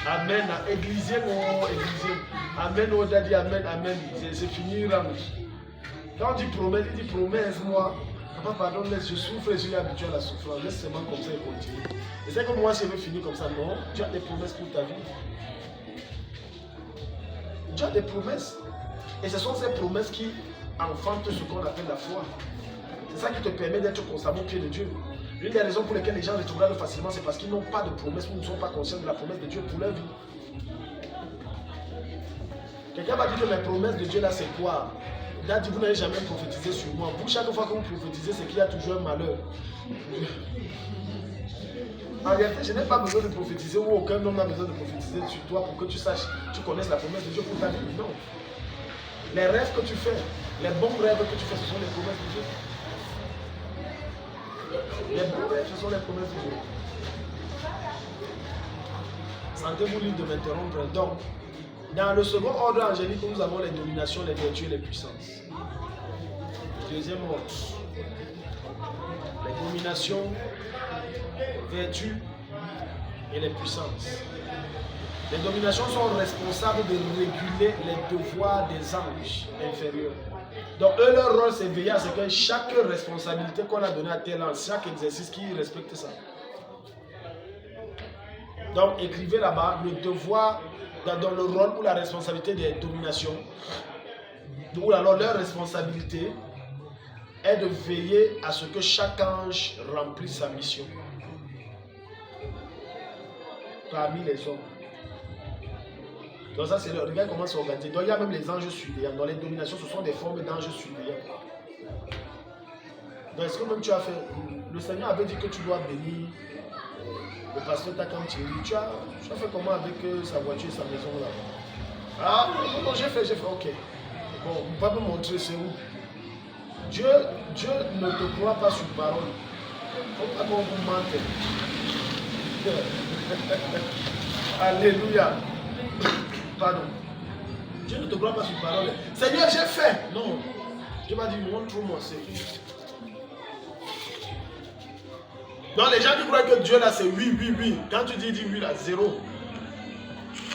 Amen, églisier, non, églisier. Amen, on a dit amen, amen. C'est fini, range. Quand on dit promesse, il dit promesse, moi. Papa, pardon, laisse, je souffre et je suis habitué à la souffrance. Laisse seulement comme ça et continue. Et c'est que moi, je veux finir comme ça. Non, tu as des promesses pour ta vie. Tu as des promesses. Et ce sont ces promesses qui enfantent ce qu'on appelle la foi. C'est ça qui te permet d'être constamment au pied de Dieu. L'une des raisons pour lesquelles les gens rétrogradent facilement, c'est parce qu'ils n'ont pas de promesse ou ne sont pas conscients de la promesse de Dieu pour leur vie. Quelqu'un va dire que les promesses de Dieu là, c'est quoi? Il a dit, vous n'avez jamais prophétisé sur moi. Vous, chaque fois que vous prophétisez, c'est qu'il y a toujours un malheur. En réalité, je n'ai pas besoin de prophétiser ou aucun homme n'a besoin de prophétiser sur toi pour que tu saches, tu connaisses la promesse de Dieu pour ta vie. Non. Les rêves que tu fais, les bons rêves que tu fais, ce sont les promesses de Dieu. Les bons rêves, ce sont les promesses de Dieu. Sentez-vous libre de m'interrompre. Donc, dans le second ordre angélique, nous avons les dominations, les vertus et les puissances. Deuxième ordre. Les dominations, vertus et les puissances. Les dominations sont responsables de réguler les devoirs des anges inférieurs. Donc eux, leur rôle, c'est veiller à ce que chaque responsabilité qu'on a donnée à tel ange, chaque exercice qui respecte ça. Donc écrivez là-bas le devoir, dans le rôle ou la responsabilité des dominations, ou alors leur responsabilité est de veiller à ce que chaque ange remplisse sa mission parmi les hommes. Donc ça c'est le regard comment c'est organisé. Donc il y a même les anges surveillants. Dans les dominations, ce sont des formes d'anges surveillants. Donc est-ce que même tu as fait, le Seigneur avait dit que tu dois bénir le pasteur Takamtiri. Tu as fait comment avec sa voiture et sa maison là? Ah non, j'ai fait, ok. Bon, vous pouvez me montrer c'est où? Dieu ne te croit pas sur parole. Il ne faut pas qu'on vous mente. Alléluia. Pardon. Dieu ne te croit pas sur parole. Seigneur, j'ai fait. Non. Dieu m'a dit, montre-moi, c'est tout. Donc les gens qui croient que Dieu là c'est oui, oui, oui. Quand tu dis oui là, zéro.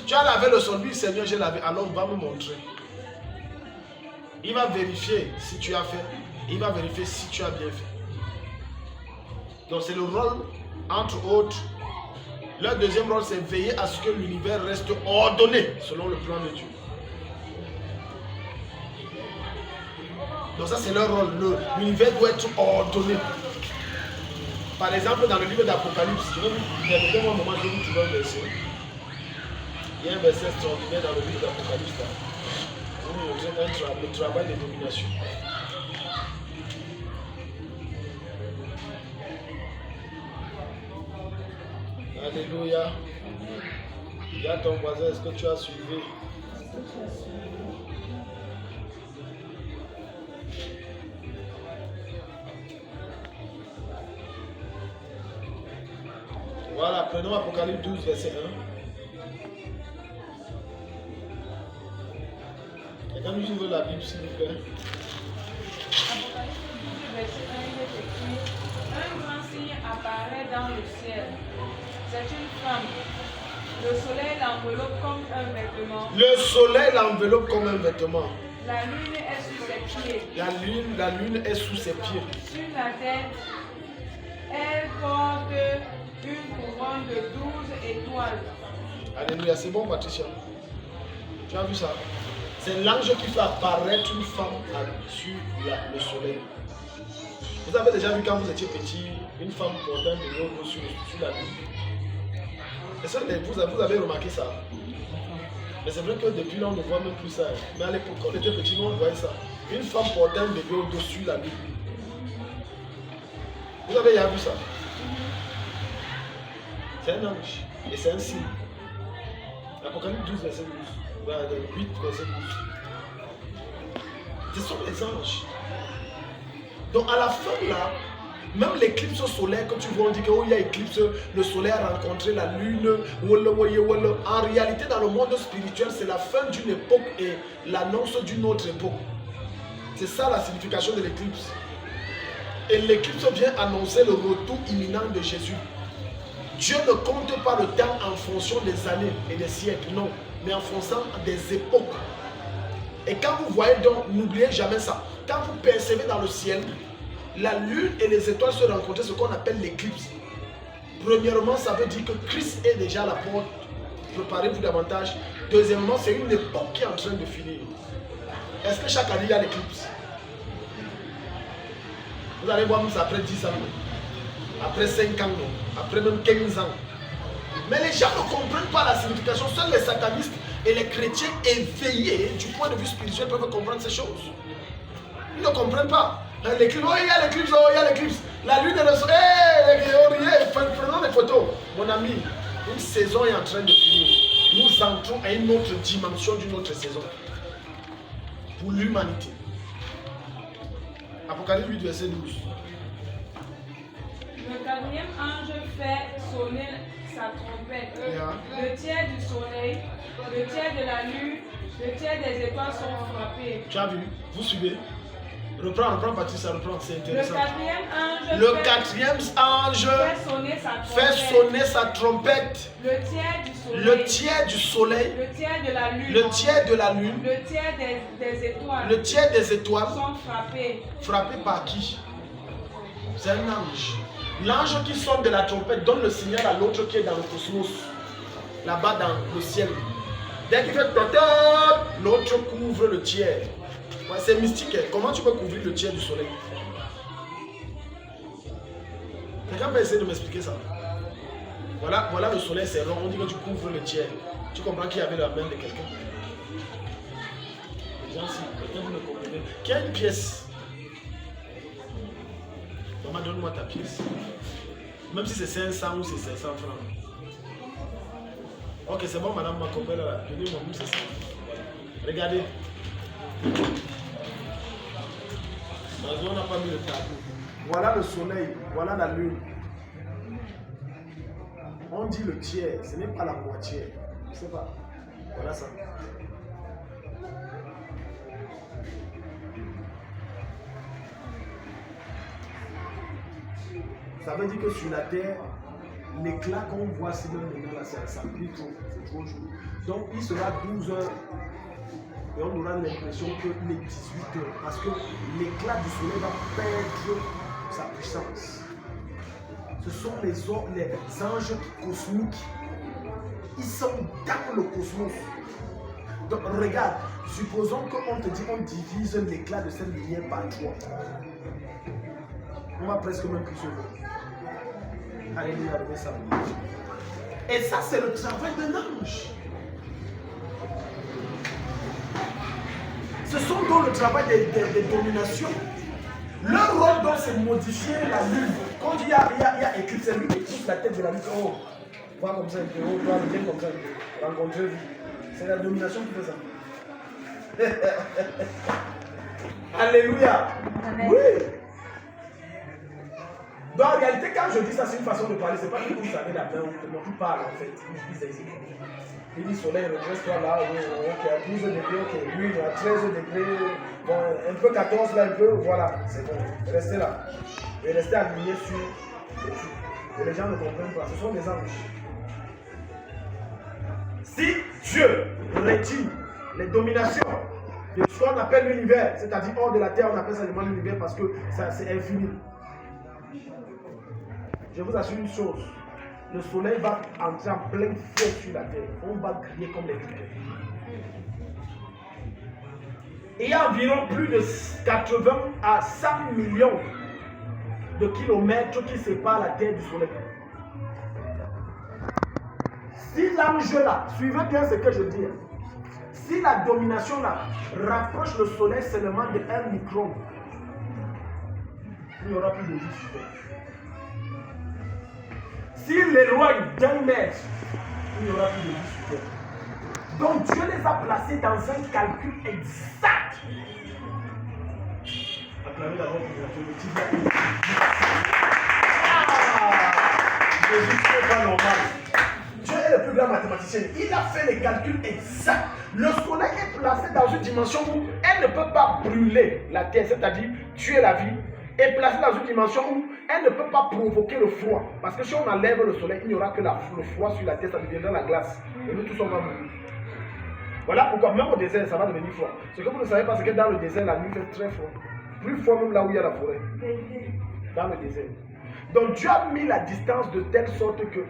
Tu as lavé le sol, oui Seigneur, j'ai lavé. Alors va me montrer. Il va vérifier si tu as fait. Il va vérifier si tu as bien fait. Donc c'est le rôle, entre autres, Leur deuxième rôle, c'est veiller à ce que l'univers reste ordonné selon le plan de Dieu. Donc ça, c'est leur rôle. L'univers doit être ordonné. Par exemple, dans le livre d'Apocalypse, permettez-moi un moment, je vais vous trouver un verset. Il y a un verset extraordinaire dans le livre d'Apocalypse. Le travail de domination. Alléluia. Dis à ton voisin, est-ce que tu as suivi? Voilà, prenons Apocalypse 12, verset 1. Et quand nous ouvrons la Bible, s'il vous plaît. Apocalypse 12, verset 1, il est écrit: un grand signe apparaît dans le ciel. C'est une femme. Le soleil l'enveloppe comme un vêtement. Le soleil l'enveloppe comme un vêtement. La lune est sous ses pieds. La lune est sous ses pieds. Sur la tête, elle porte une couronne de 12 étoiles. Alléluia, c'est bon, Patricia. Tu as vu ça? C'est l'ange qui fait apparaître une femme sur le soleil. Vous avez déjà vu quand vous étiez petit, une femme portant un bébé sur la lune? Est-ce que vous avez remarqué ça? Mais c'est vrai que depuis là, on ne voit même plus ça. Mais à l'époque, quand on était petit, on voyait ça. Une femme portant un bébé au-dessus de la lune. Vous avez déjà vu ça? C'est un ange. Et c'est un signe. Apocalypse 12, verset 12. 8, verset 12. Ce sont les anges. Donc à la fin là, même l'éclipse solaire que tu vois, on dit qu'il y a éclipse, le soleil a rencontré la lune. En réalité, dans le monde spirituel, c'est la fin d'une époque et l'annonce d'une autre époque. C'est ça la signification de l'éclipse. Et l'éclipse vient annoncer le retour imminent de Jésus. Dieu ne compte pas le temps en fonction des années et des siècles, non, mais en fonction des époques. Et quand vous voyez donc, n'oubliez jamais ça. Quand vous percevez dans le ciel, la lune et les étoiles se rencontrent, ce qu'on appelle l'éclipse. Premièrement, ça veut dire que Christ est déjà à la porte. Préparez-vous davantage. Deuxièmement, c'est une époque qui est en train de finir. Est-ce que chaque année il y a l'éclipse? Vous allez voir ça après 10 ans, après 5 ans, après même 15 ans. Mais les gens ne comprennent pas la signification. Seuls les satanistes et les chrétiens éveillés du point de vue spirituel peuvent comprendre ces choses. Ils ne comprennent pas. L'éclipse, oh il y a l'éclipse, oh il y a l'éclipse. La lune et le soleil, prenons des photos. Mon ami, une saison est en train de finir. Nous entrons à une autre dimension d'une autre saison. Pour l'humanité. Apocalypse 8, verset 12. Le quatrième ange fait sonner sa trompette. Le tiers du soleil, le tiers de la lune, le tiers des étoiles sont frappés. Tu as vu? Vous suivez? Reprends, Patricia, reprends, c'est intéressant. Le quatrième ange fait sonner sa trompette. Le tiers du soleil, le tiers de la lune, le tiers de la lune, le tiers des étoiles, le tiers des étoiles sont frappés. Frappés par qui? C'est un ange. L'ange qui sonne de la trompette donne le signal à l'autre qui est dans le cosmos, là-bas dans le ciel. Dès qu'il fait tata, l'autre couvre le tiers. Ouais, c'est mystique. Hein. Comment tu peux couvrir le tiers du soleil? Quelqu'un peut essayer de m'expliquer ça? Voilà le soleil, c'est rond. On dit que tu couvres le tiers. Tu comprends qu'il y avait la main de quelqu'un? Les gens, si quelqu'un vous ne comprenez. Qui a une pièce? Maman, donne-moi ta pièce. Même si c'est 500 ou c'est 500 francs. Ok, c'est bon, madame, ma copine là. Donnez-moi 1500. Voilà. Regardez. On n'a pas mis le tableau. Voilà le soleil, voilà la lune. On dit le tiers, ce n'est pas la moitié. Je ne sais pas. Voilà ça. Ça veut dire que sur la terre, l'éclat qu'on voit si même maintenant là, ça brille trop. C'est trop chaud. Donc il sera 12 heures. Et on aura l'impression qu'il est 18 heures. Parce que l'éclat du soleil va perdre sa puissance. Ce sont les anges cosmiques. Ils sont dans le cosmos. Donc regarde, supposons qu'on te dit on divise l'éclat de cette lumière par 3. On va presque même plus se voir. Alléluia, ça. Et ça, c'est le travail d'un ange. Ce sont donc le travail des dominations. Leur rôle donc c'est modifier la lune. Quand il y a écrit, c'est lui qui pousse la tête de la lune. Oh, va comme ça un peu, oh, toi, viens comme ça un peu. Rencontrer vous. C'est la domination qui fait ça. Alléluia. Amen. Oui. Donc en réalité, quand je dis ça, c'est une façon de parler. C'est pas que vous savez la main, on parle en fait. Il dit soleil, redresse-toi là, ok, à 12 degrés, ok, lui, à 13 degrés, bon, un peu 14 là, un peu, voilà, c'est bon. Restez là. Et restez alignés sur le truc. Et les gens ne comprennent pas, ce sont des anges. Si Dieu retire les dominations de ce qu'on appelle l'univers, c'est-à-dire hors de la terre, on appelle ça l'univers parce que c'est infini. Je vous assure une chose, le soleil va entrer en plein feu sur la terre. On va griller comme les criquets. Il y a environ plus de 80 à 100 millions de kilomètres qui séparent la terre du soleil. Si l'ange là, suivez bien ce que je dis, si la domination là rapproche le soleil seulement de 1 micron, il n'y aura plus de vie sur terre. S'il l'éloigne d'1 mètre, il n'y aura plus de vie sur terre. Donc Dieu les a placés dans un calcul exact. Acclamez d'abord pour le petit. Jésus, c'est pas normal. Dieu est le plus grand mathématicien. Il a fait les calculs exacts. Le soleil est placé dans une dimension où elle ne peut pas brûler la terre, c'est-à-dire tuer la vie. Est placée dans une dimension où elle ne peut pas provoquer le froid. Parce que si on enlève le soleil, il n'y aura que le froid sur la terre, ça deviendra la glace. Et nous tous on va mourir. Voilà pourquoi même au désert, ça va devenir froid. Ce que vous ne savez pas, c'est que dans le désert, la nuit fait très froid. Plus froid même là où il y a la forêt. Dans le désert. Donc Dieu a mis la distance de telle sorte que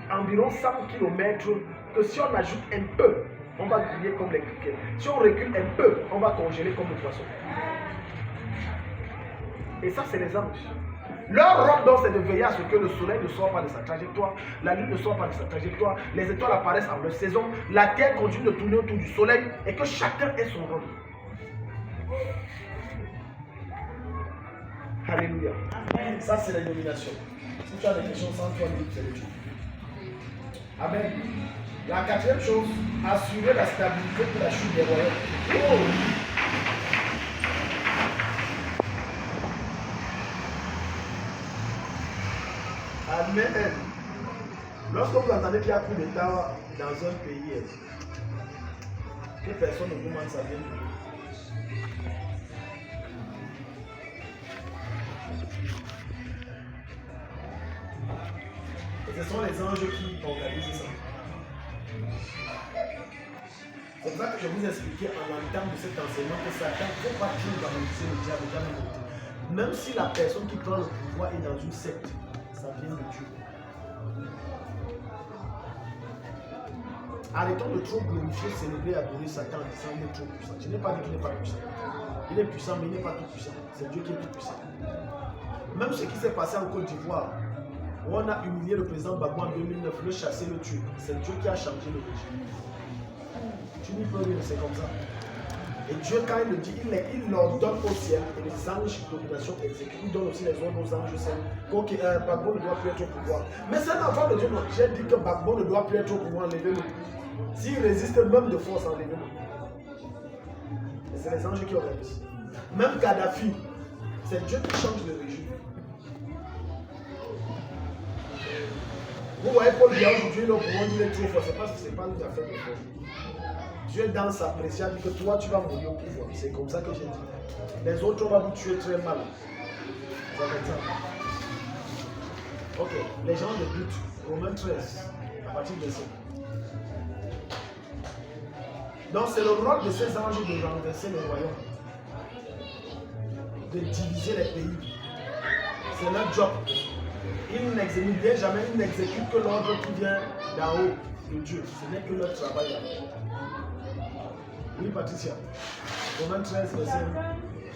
environ 100 km, que si on ajoute un peu, on va griller comme les criquets. Si on recule un peu, on va congeler comme le poisson. Et ça, c'est les anges. Leur rôle donc, c'est de veiller à ce que le soleil ne sort pas de sa trajectoire, la lune ne sort pas de sa trajectoire, les étoiles apparaissent en leur saison, la terre continue de tourner autour du soleil et que chacun ait son rôle. Alléluia. Amen. Ça, c'est la domination. Si tu as des questions sans toi, c'est le Dieu. Amen. La quatrième chose, assurer la stabilité pour la chute des royaumes. Oh. Amen. Lorsque vous entendez qu'il y a coup d'État dans un pays, que personne ne vous demande ça vient de vous. Et ce sont les anges qui organisent ça. C'est pour ça que je vous ai expliqué en entendant de cet enseignement que Satan ne peut pas toujours organiser le diable de la côté. Même si la personne qui prend le pouvoir est dans une secte, ça vient de Dieu. Arrêtons de trop glorifier, célébrer, adorer Satan en disant qu'il est trop puissant. Je n'ai pas dit qu'il n'est pas puissant. Il est puissant, mais il n'est pas tout puissant. C'est Dieu qui est tout puissant. Même ce qui s'est passé en Côte d'Ivoire, où on a humilié le président Gbagbo en 2009, le chasser, le tuer. C'est Dieu qui a changé le régime. Tu n'y peux rien, c'est comme ça. Et Dieu, quand il le dit, il l'ordonne au ciel et les anges de domination exécutent. Il donne aussi les ordres aux anges. Donc Gbagbo ne doit plus être au pouvoir. Mais c'est un enfant de Dieu. J'ai dit que Gbagbo ne doit plus être au pouvoir. Enlevez-le. S'il résiste même de force, enlevez-le. Et c'est les anges qui organisent. Même Kadhafi, c'est Dieu qui change le régime. Vous voyez Paul Biya aujourd'hui, le pouvoir il est trop fort. C'est pas une affaire de force. Dieu dans sa présence dit que toi tu vas mourir au pouvoir. C'est comme ça que j'ai dit. Les autres on va vous tuer très mal. Ça va être ça. Ok, les gens de but, Romains 13, à partir de ça. Donc c'est le rôle de ces anges de renverser le royaume. De diviser les pays. C'est leur job. il n'exécute jamais, il n'exécute que l'ordre qui vient d'en haut de Dieu. Ce n'est que leur travail. Oui, Patricia. Romains 13, verset 1.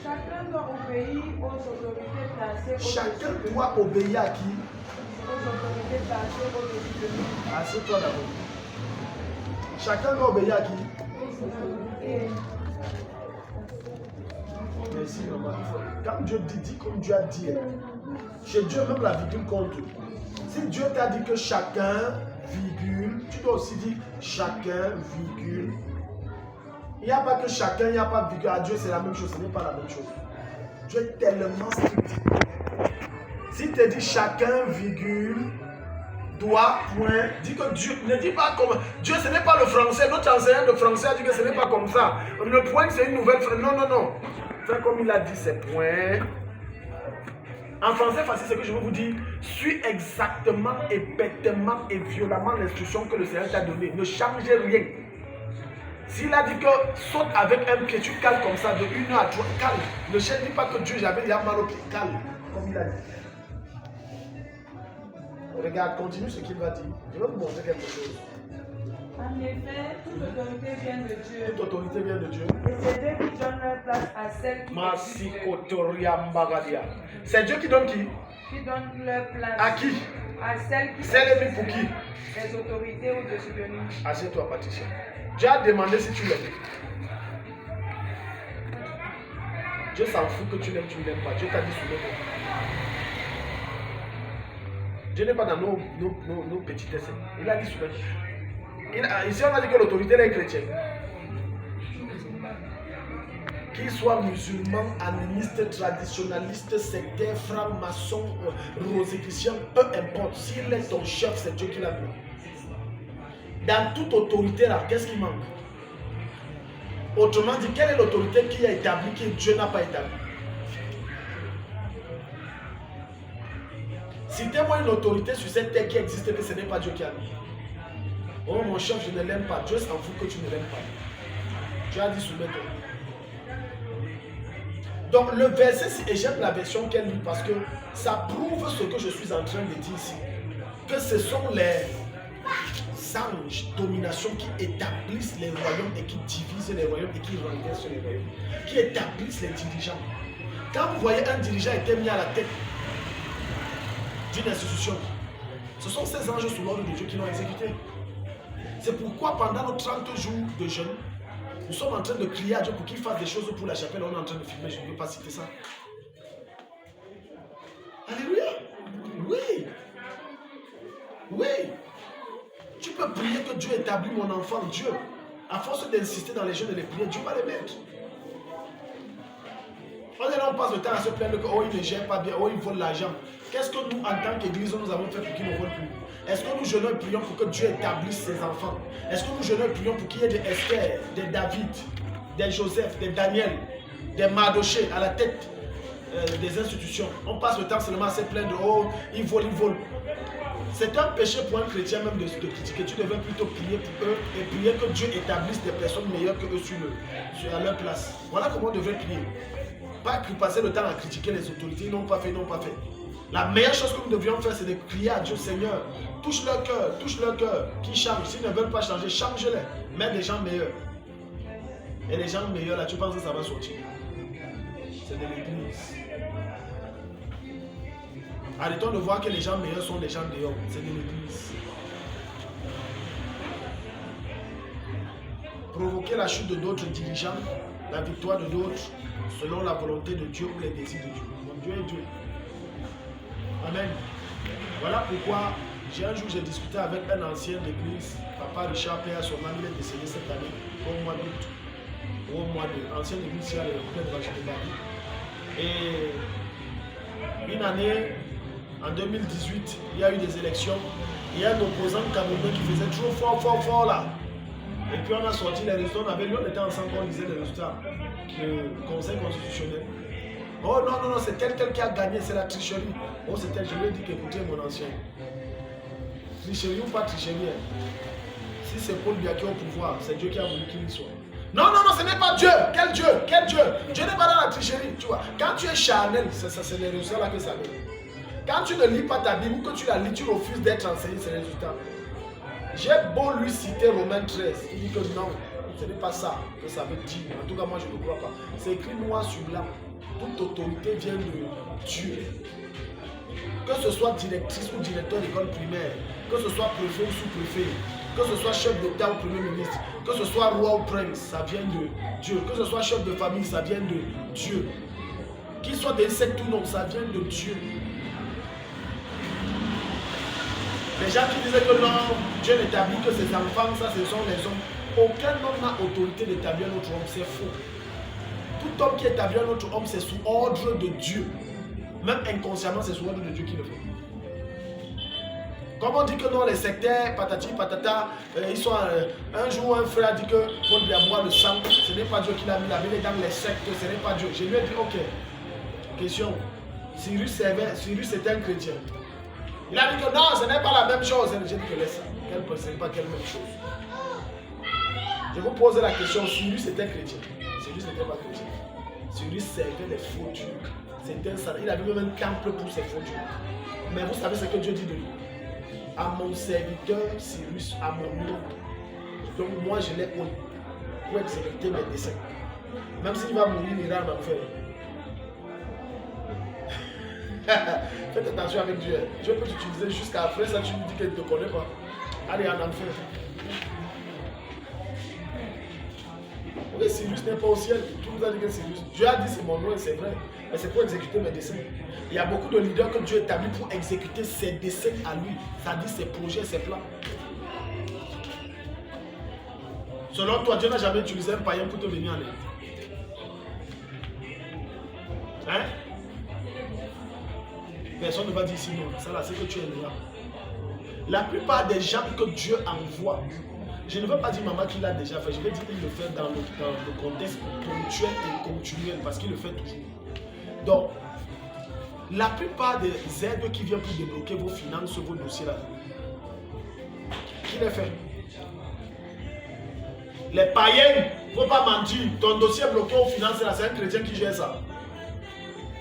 Chacun doit obéir aux autorités placées. Chacun doit obéir à qui? Aux autorités placées au-dessus de nous. Assieds-toi d'abord. Chacun doit obéir à qui? Aux autorités. Merci, maman. Quand Dieu dit comme Dieu a dit, chez Dieu, même la virgule compte. Si Dieu t'a dit que chacun, virgule, tu dois aussi dire chacun, virgule. Il n'y a pas que chacun, il n'y a pas de virgule. À Dieu, c'est la même chose. Ce n'est pas la même chose. Dieu est tellement strict. Si tu dis chacun, virgule, doit, point, dis que Dieu, ne dis pas comme. Dieu, ce n'est pas le français. Notre enseignant de français a dit que ce n'est pas comme ça. Le point, c'est une nouvelle phrase. Non, non, non. Fais comme il a dit, c'est point. En français facile, c'est que je veux vous dire, suis exactement et bêtement et violemment l'instruction que le Seigneur t'a donnée. Ne changez rien. S'il a dit que saute avec un pied, tu cales comme ça de 1 à 3, cale. Ne cherche pas que Dieu, j'avais déjà mal au pied, cale, comme il a dit. Regarde, continue ce qu'il va dire. Je vais vous montrer quelque chose. En effet, toute autorité vient de Dieu. Toute autorité vient de Dieu. Et c'est Dieu qui donne leur place à celles qui c'est Dieu qui donne qui? Qui donne leur place à qui? À celles qui c'est les pour qui? Les autorités au-dessus de nous. Assieds-toi, Patricia. Dieu a demandé si tu l'aimes. Dieu s'en fout que tu l'aimes, tu ne l'aimes pas. Dieu t'a dit soulève-toi. Dieu n'est pas dans nos petitesses. Il a dit soulève-toi. Ici, on a dit que l'autorité est chrétienne. Qu'il soit musulman, animiste, traditionnaliste, sectaire, franc-maçon, rosicrucien, peu importe. S'il est ton chef, c'est Dieu qui l'a mis. Dans toute autorité là, qu'est-ce qui manque? Autrement dit, quelle est l'autorité qui a établi que Dieu n'a pas établi? Citez-moi une autorité sur cette terre qui existe et que ce n'est pas Dieu qui a mis. Oh mon chef, je ne l'aime pas. Dieu s'en fout que tu ne l'aimes pas. Dieu a dit soumets-toi. Donc le verset, et j'aime la version qu'elle lit parce que ça prouve ce que je suis en train de dire ici. Que ce sont les anges domination qui établissent les royaumes et qui divisent les royaumes et qui renversent les royaumes. Qui établissent les dirigeants. Quand vous voyez un dirigeant était mis à la tête d'une institution, ce sont ces anges sous l'ordre de Dieu qui l'ont exécuté. C'est pourquoi pendant nos 30 jours de jeûne, nous sommes en train de crier à Dieu pour qu'il fasse des choses pour la chapelle. On est en train de filmer, je ne veux pas citer ça. Alléluia. Oui. Oui. Tu peux prier que Dieu établit mon enfant. Dieu, à force d'insister dans les jeûnes et les prières, Dieu va les mettre. On passe le temps à se plaindre que oh, il ne gère pas bien, oh, il vole l'argent. Qu'est-ce que nous, en tant qu'église, nous avons fait pour qu'il ne vole plus? Est-ce que nous jeûnons et prions pour que Dieu établisse ses enfants? Est-ce que nous jeûnons et prions pour qu'il y ait des Esther, des David, des Joseph, des Daniel, des Mardoché à la tête des institutions? On passe le temps seulement à se plaindre, oh, il vole, il vole. C'est un péché pour un chrétien même de critiquer. Tu devrais plutôt prier pour eux et prier que Dieu établisse des personnes meilleures que eux à leur place. Voilà comment on devrait prier. Pas passer le temps à critiquer les autorités, ils n'ont pas fait, ils n'ont pas fait. La meilleure chose que nous devrions faire, c'est de crier à Dieu, Seigneur, touche leur cœur, qui change. S'ils ne veulent pas changer, change-les. Mets des gens meilleurs. Et les gens meilleurs, là, tu penses que ça va sortir? C'est de l'église. Arrêtons de voir que les gens meilleurs sont les gens dehors. C'est de l'église. Provoquer la chute de d'autres dirigeants, la victoire de d'autres, selon la volonté de Dieu ou les désirs de Dieu. Mon Dieu est Dieu. Amen. Voilà pourquoi un jour j'ai discuté avec un ancien d'église, Papa Richard Père, son ami est décédé cette année, au mois d'août, au mois de ancien église, il y a le club de Paris. Et une année, en 2018, il y a eu des élections. Il y a un opposant camerounais qui faisait trop fort là. Et puis on a sorti les résultats, on était ensemble, on lisait les résultats du Conseil constitutionnel. Oh non, c'est tel qui a gagné, c'est la tricherie. Oh, c'est tel, je lui ai dit qu'écoutez mon ancien. Tricherie ou pas tricherie, si c'est Paul Biya qui est au pouvoir, c'est Dieu qui a voulu qu'il y soit. Non, ce n'est pas Dieu. Quel Dieu? Quel Dieu? Dieu n'est pas dans la tricherie, tu vois. Quand tu es charnel, c'est les résultats là que ça donne. Quand tu ne lis pas ta Bible ou que tu la lis, tu refuses d'être enseigné ces résultats. J'ai beau lui citer Romains 13, il dit que non, ce n'est pas ça que ça veut dire. En tout cas, moi je ne crois pas. C'est écrit noir sur blanc. Toute autorité vient de Dieu. Que ce soit directrice ou directeur d'école primaire, que ce soit préfet ou sous-préfet, que ce soit chef d'État ou premier ministre, que ce soit roi ou prince, ça vient de Dieu. Que ce soit chef de famille, ça vient de Dieu. Qu'il soit des sectes ou non, ça vient de Dieu. Les gens qui disaient que non, Dieu n'établit que ses enfants, ça ce sont les hommes. Aucun homme n'a autorité d'établir un autre homme, c'est faux. Tout homme qui établit un autre homme, c'est sous ordre de Dieu. Même inconsciemment, c'est sous ordre de Dieu qui le fait. Comme on dit que non, les sectaires, patati patata, ils sont un jour un frère a dit que on doit boire le sang, ce n'est pas Dieu qui l'a mis la vie dans les sectes, ce n'est pas Dieu. Je lui ai dit ok. Question. Cyrus était un chrétien. Il a dit que non, ce n'est pas la même chose. J'ai dit que laisse ça. Ce n'est pas quelle même chose. Je vous pose la question, Cyrus était chrétien. Cyrus n'était pas chrétien. Cyrus servait les faux dieux. C'était un salade. Il avait même un temple pour ses faux dieux. Mais vous savez ce que Dieu dit de lui. À mon serviteur Cyrus, à mon nom. Donc moi je l'ai honte pour exécuter mes desseins. Même s'il va mourir, il ira en enfer. Faites attention avec Dieu. Dieu peut t'utiliser jusqu'à après ça, tu lui dis qu'il ne te connaît pas. Allez en enfer. Oui, Cyrus n'est pas au ciel. Tout le monde a dit que Cyrus. Dieu a dit c'est mon nom et c'est vrai. Mais c'est pour exécuter mes desseins. Il y a beaucoup de leaders que Dieu établit pour exécuter ses desseins à lui. C'est-à-dire ses projets, ses plans. Selon toi, Dieu n'a jamais utilisé un païen pour te venir en aide. Hein? Personne ne va dire sinon. Ça là, c'est que tu es là. La plupart des gens que Dieu envoie, je ne veux pas dire maman qu'il a déjà fait. Je vais dire qu'il le fait dans le contexte ponctuel et continuel parce qu'il le fait toujours. Donc, la plupart des aides qui viennent pour débloquer vos finances, vos dossiers là, qui les fait? Les païens, il ne faut pas mentir. Ton dossier bloqué aux finances là, c'est un chrétien qui gère ça.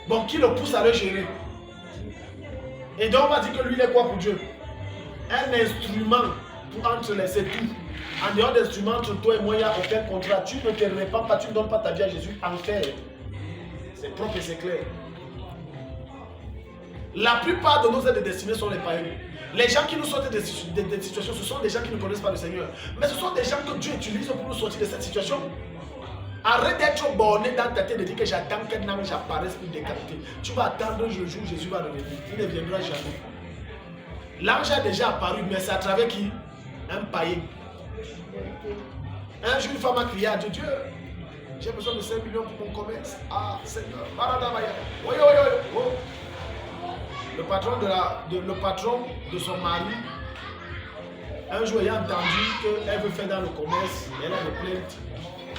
Bon, qui le pousse à le gérer? Et donc on va dire que lui il est quoi pour Dieu? Un instrument pour entrelacer tout. En dehors d'instruments, entre toi et moi, il n'y a aucun contrat. Tu ne te répands pas, tu ne donnes pas ta vie à Jésus en fer. C'est propre et c'est clair. La plupart de nos aides destinées sont les païens. Les gens qui nous sortent des situations, ce sont des gens qui ne connaissent pas le Seigneur. Mais ce sont des gens que Dieu utilise pour nous sortir de cette situation. Arrête d'être borné dans ta tête de dire que j'attends qu'un ange apparaisse pour décapiter. Tu vas attendre le jour où Jésus va revenir. Il ne viendra jamais. L'ange a déjà apparu, mais c'est à travers qui? Un païen. Un jour, une femme a crié à Dieu, Dieu, j'ai besoin de 5 millions pour mon commerce. Ah, Seigneur, le patron de son mari, un jour, ayant entendu qu'elle veut faire dans le commerce, elle a une plainte.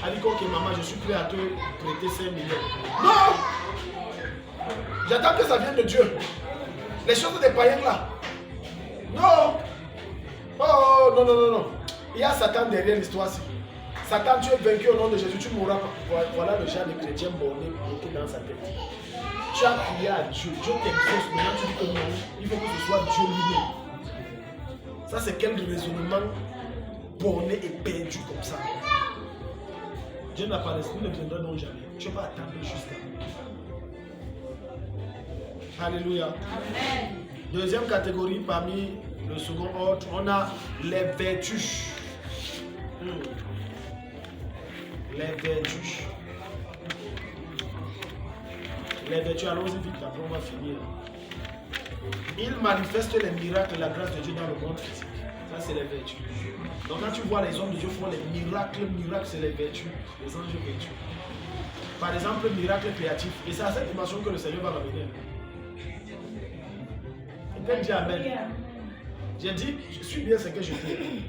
Elle dit, ok, maman, je suis prêt à te prêter 5 millions. Non! J'attends que ça vienne de Dieu. Les choses des païens là. Non! Oh, non, non, non, non. Il y a Satan derrière l'histoire-ci. Satan, tu es vaincu au nom de Jésus, tu mourras. Voilà le genre de chrétien borné bloqué dans sa tête. Tu as crié à Dieu, Dieu t'exauce. Maintenant, tu dis que non, il faut que ce soit Dieu lui-même. Ça, c'est quel raisonnement borné et perdu comme ça. Dieu n'a pas l'esprit, ne viendra donc jamais. Tu vas attendre jusqu'à. Alléluia. Amen. Deuxième catégorie parmi le second ordre, on a les vertus. Les vertus. Les vertus, allons-y vite, après on va finir. Ils manifestent les miracles et la grâce de Dieu dans le monde physique. Ça, c'est les vertus. Donc, quand tu vois les hommes de Dieu font les miracles, c'est les vertus, les anges vertus. Par exemple, le miracle créatif. Et c'est à cette dimension que le Seigneur va m'amener. Quelqu'un dit Amen. J'ai dit, je suis bien ce que je dis.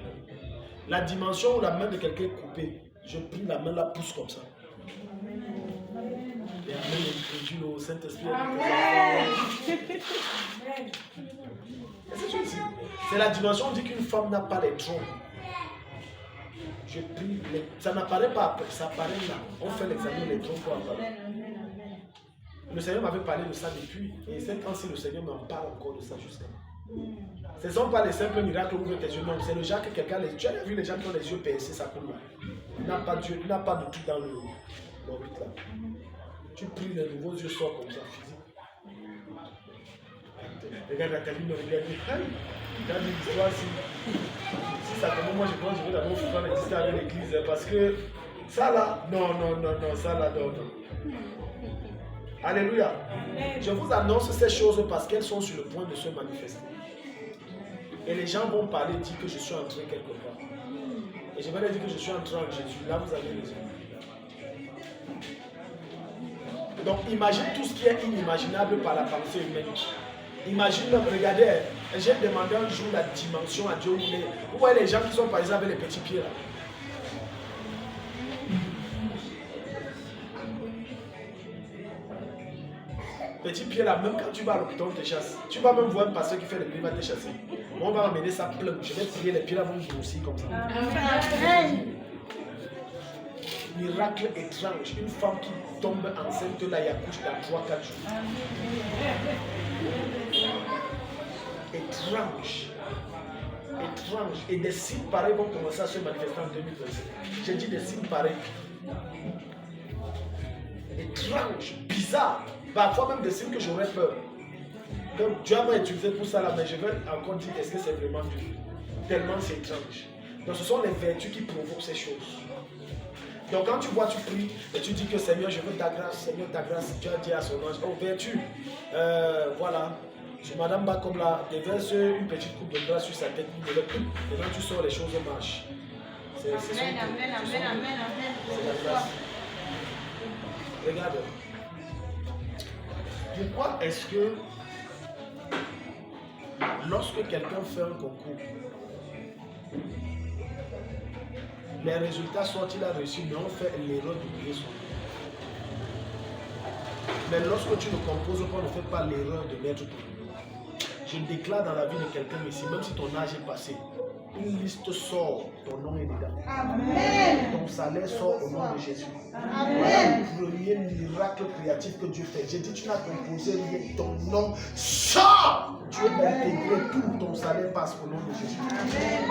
La dimension où la main de quelqu'un est coupée, je prie la main, la pousse comme ça. Et Amen, introduit le Saint-Esprit. C'est la dimension où on dit qu'une femme n'a pas les troncs. Je prie, ça n'apparaît pas après, ça apparaît là. On fait l'examen des troncs pour apparaître. Le Seigneur m'avait parlé de ça depuis. Et c'est quand si le Seigneur m'en parle encore de ça jusqu'à maintenant. Ce ne sont pas les simples miracles où ouvre tes yeux, non. C'est le genre que quelqu'un, tu as vu les gens qui ont les yeux percés, ça coule là. Il n'a pas Dieu, il n'a pas de tout dans l'orbite là. Tu pries, les nouveaux yeux sortent comme ça, physique. Regarde la cabine, regarde. Regarde l'histoire si ça commence, moi je pense que je vais d'abord faire une histoire avec l'église parce que ça là, non, ça là, non. Alléluia. Je vous annonce ces choses parce qu'elles sont sur le point de se manifester. Et les gens vont parler, dire que je suis entré quelque part. Et je vais leur dire que je suis entré en Jésus. Là, vous avez raison. Donc, imagine tout ce qui est inimaginable par la pensée humaine. Imagine, regardez, j'ai demandé un jour la dimension à Dieu. Vous voyez les gens qui sont par exemple avec les petits pieds là. Petit pied là, même quand tu vas à l'hôpital, on te chasse. Tu vas même voir un pasteur qui fait le pied, va te chasser. Moi, on va m'amener ça plein. Je vais prier, les pieds là vont grossir comme ça. Miracle étrange. Une femme qui tombe enceinte là et accouche dans 3-4 jours. Étrange. Étrange. Et des signes pareils vont commencer à se manifester en 2027. J'ai dit des signes pareils. Étrange, bizarre. Parfois même des signes que j'aurais peur. Donc Dieu m'a utilisé pour ça là, mais je vais encore dire est-ce que c'est vraiment Dieu. Tellement c'est étrange. Donc ce sont les vertus qui provoquent ces choses. Donc quand tu vois, tu pries et tu dis que Seigneur, je veux ta grâce, Seigneur, ta grâce, Dieu a dit à son ange, oh vertu, voilà, sur Madame Bakom là, déverse une petite coupe de grâce sur sa tête, et maintenant tu sors, les choses marchent. C'est amen. C'est la grâce. Regarde. Pourquoi est-ce que lorsque quelqu'un fait un concours, les résultats sortent, il a réussi, mais on fait l'erreur d'oublier son nom. Mais lorsque tu ne composes pas, ne fais pas l'erreur de mettre ton nom. Je déclare dans la vie de quelqu'un ici, même si ton âge est passé, une liste sort, ton nom est dedans. Amen. Ton salaire sort au nom de Jésus. Amen. Voilà le premier miracle créatif que Dieu fait. J'ai dit, tu n'as composé rien, ton nom sort. Dieu a intégré tout, ton salaire passe au nom de Jésus. Amen.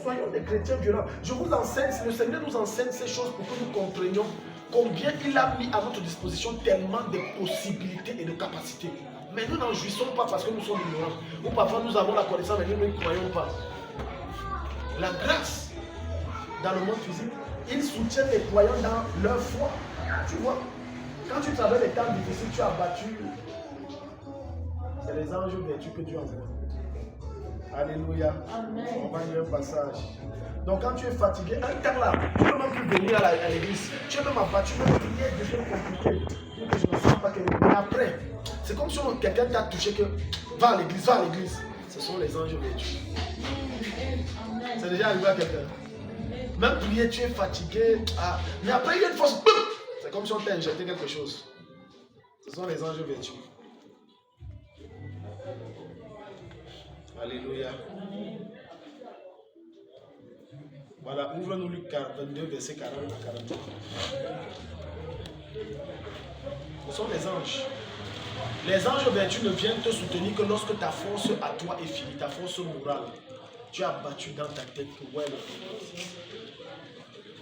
Soyons des chrétiens violents. Je vous enseigne, le Seigneur nous enseigne ces choses pour que nous comprenions combien il a mis à notre disposition tellement de possibilités et de capacités. Mais nous n'en jouissons pas parce que nous sommes ignorants. Ou parfois nous avons la connaissance mais nous ne croyons pas. La grâce dans le monde physique, il soutient les croyants dans leur foi. Tu vois, quand tu traverses les temps difficiles, tu as battu. C'est les anges vertus que Dieu envoie. Alléluia. Amen. On va lire un passage. Donc quand tu es fatigué, un temps là, tu ne peux même plus venir à l'église. Tu es même abattu, même prier devient compliqué. Que je ne sens pas que. Mais après, c'est comme si quelqu'un t'a touché que va à l'église, va à l'église. Ce sont les anges vertus. C'est déjà arrivé à quelqu'un. Même prier, tu es fatigué. Ah. Mais après, il y a une force. C'est comme si on t'a injecté quelque chose. Ce sont les anges vertus. Alléluia. Voilà, ouvre-nous Luc 22, verset 40 à 43. Ce sont les anges. Les anges vertus ne viennent te soutenir que lorsque ta force à toi est finie, ta force morale. Tu as battu dans ta tête que ouais,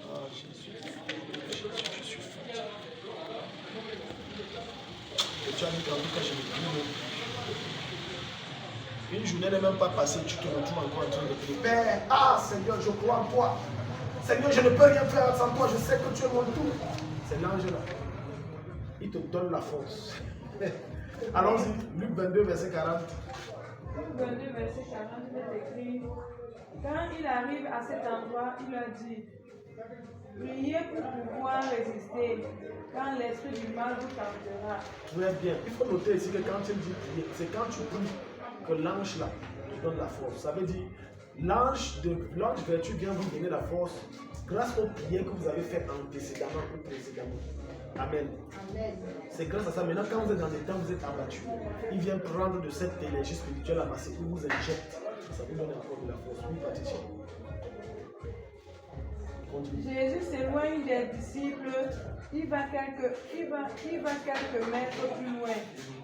oh Jésus, je suis fatigué. Et tu as mis en tout cas, je me dis. Une journée n'est même pas passée, tu te retrouves encore en train de prier. Père, ah Seigneur, je crois en toi. Seigneur, je ne peux rien faire sans toi, je sais que tu es mon tout. C'est l'ange là. Il te donne la force. Allons-y, Luc 22, verset 40. Luc 22, verset 40, il est écrit, quand il arrive à cet endroit, il leur dit, priez pour pouvoir résister quand l'esprit du mal vous tentera. Très bien. Il faut noter ici que quand il dit prier, c'est quand tu pries que l'ange là te donne la force. Ça veut dire, l'ange vertu vient vous donner la force grâce aux prières que vous avez faites antécédemment ou précédemment. Amen. Amen. C'est grâce à ça. Maintenant, quand vous êtes dans des temps, vous êtes abattu. Il vient prendre de cette énergie spirituelle amassée, il vous injecte. Ça vous donne encore de la force. Oui, Patricia. Continue. Jésus s'éloigne des disciples, il va quelques mètres plus loin.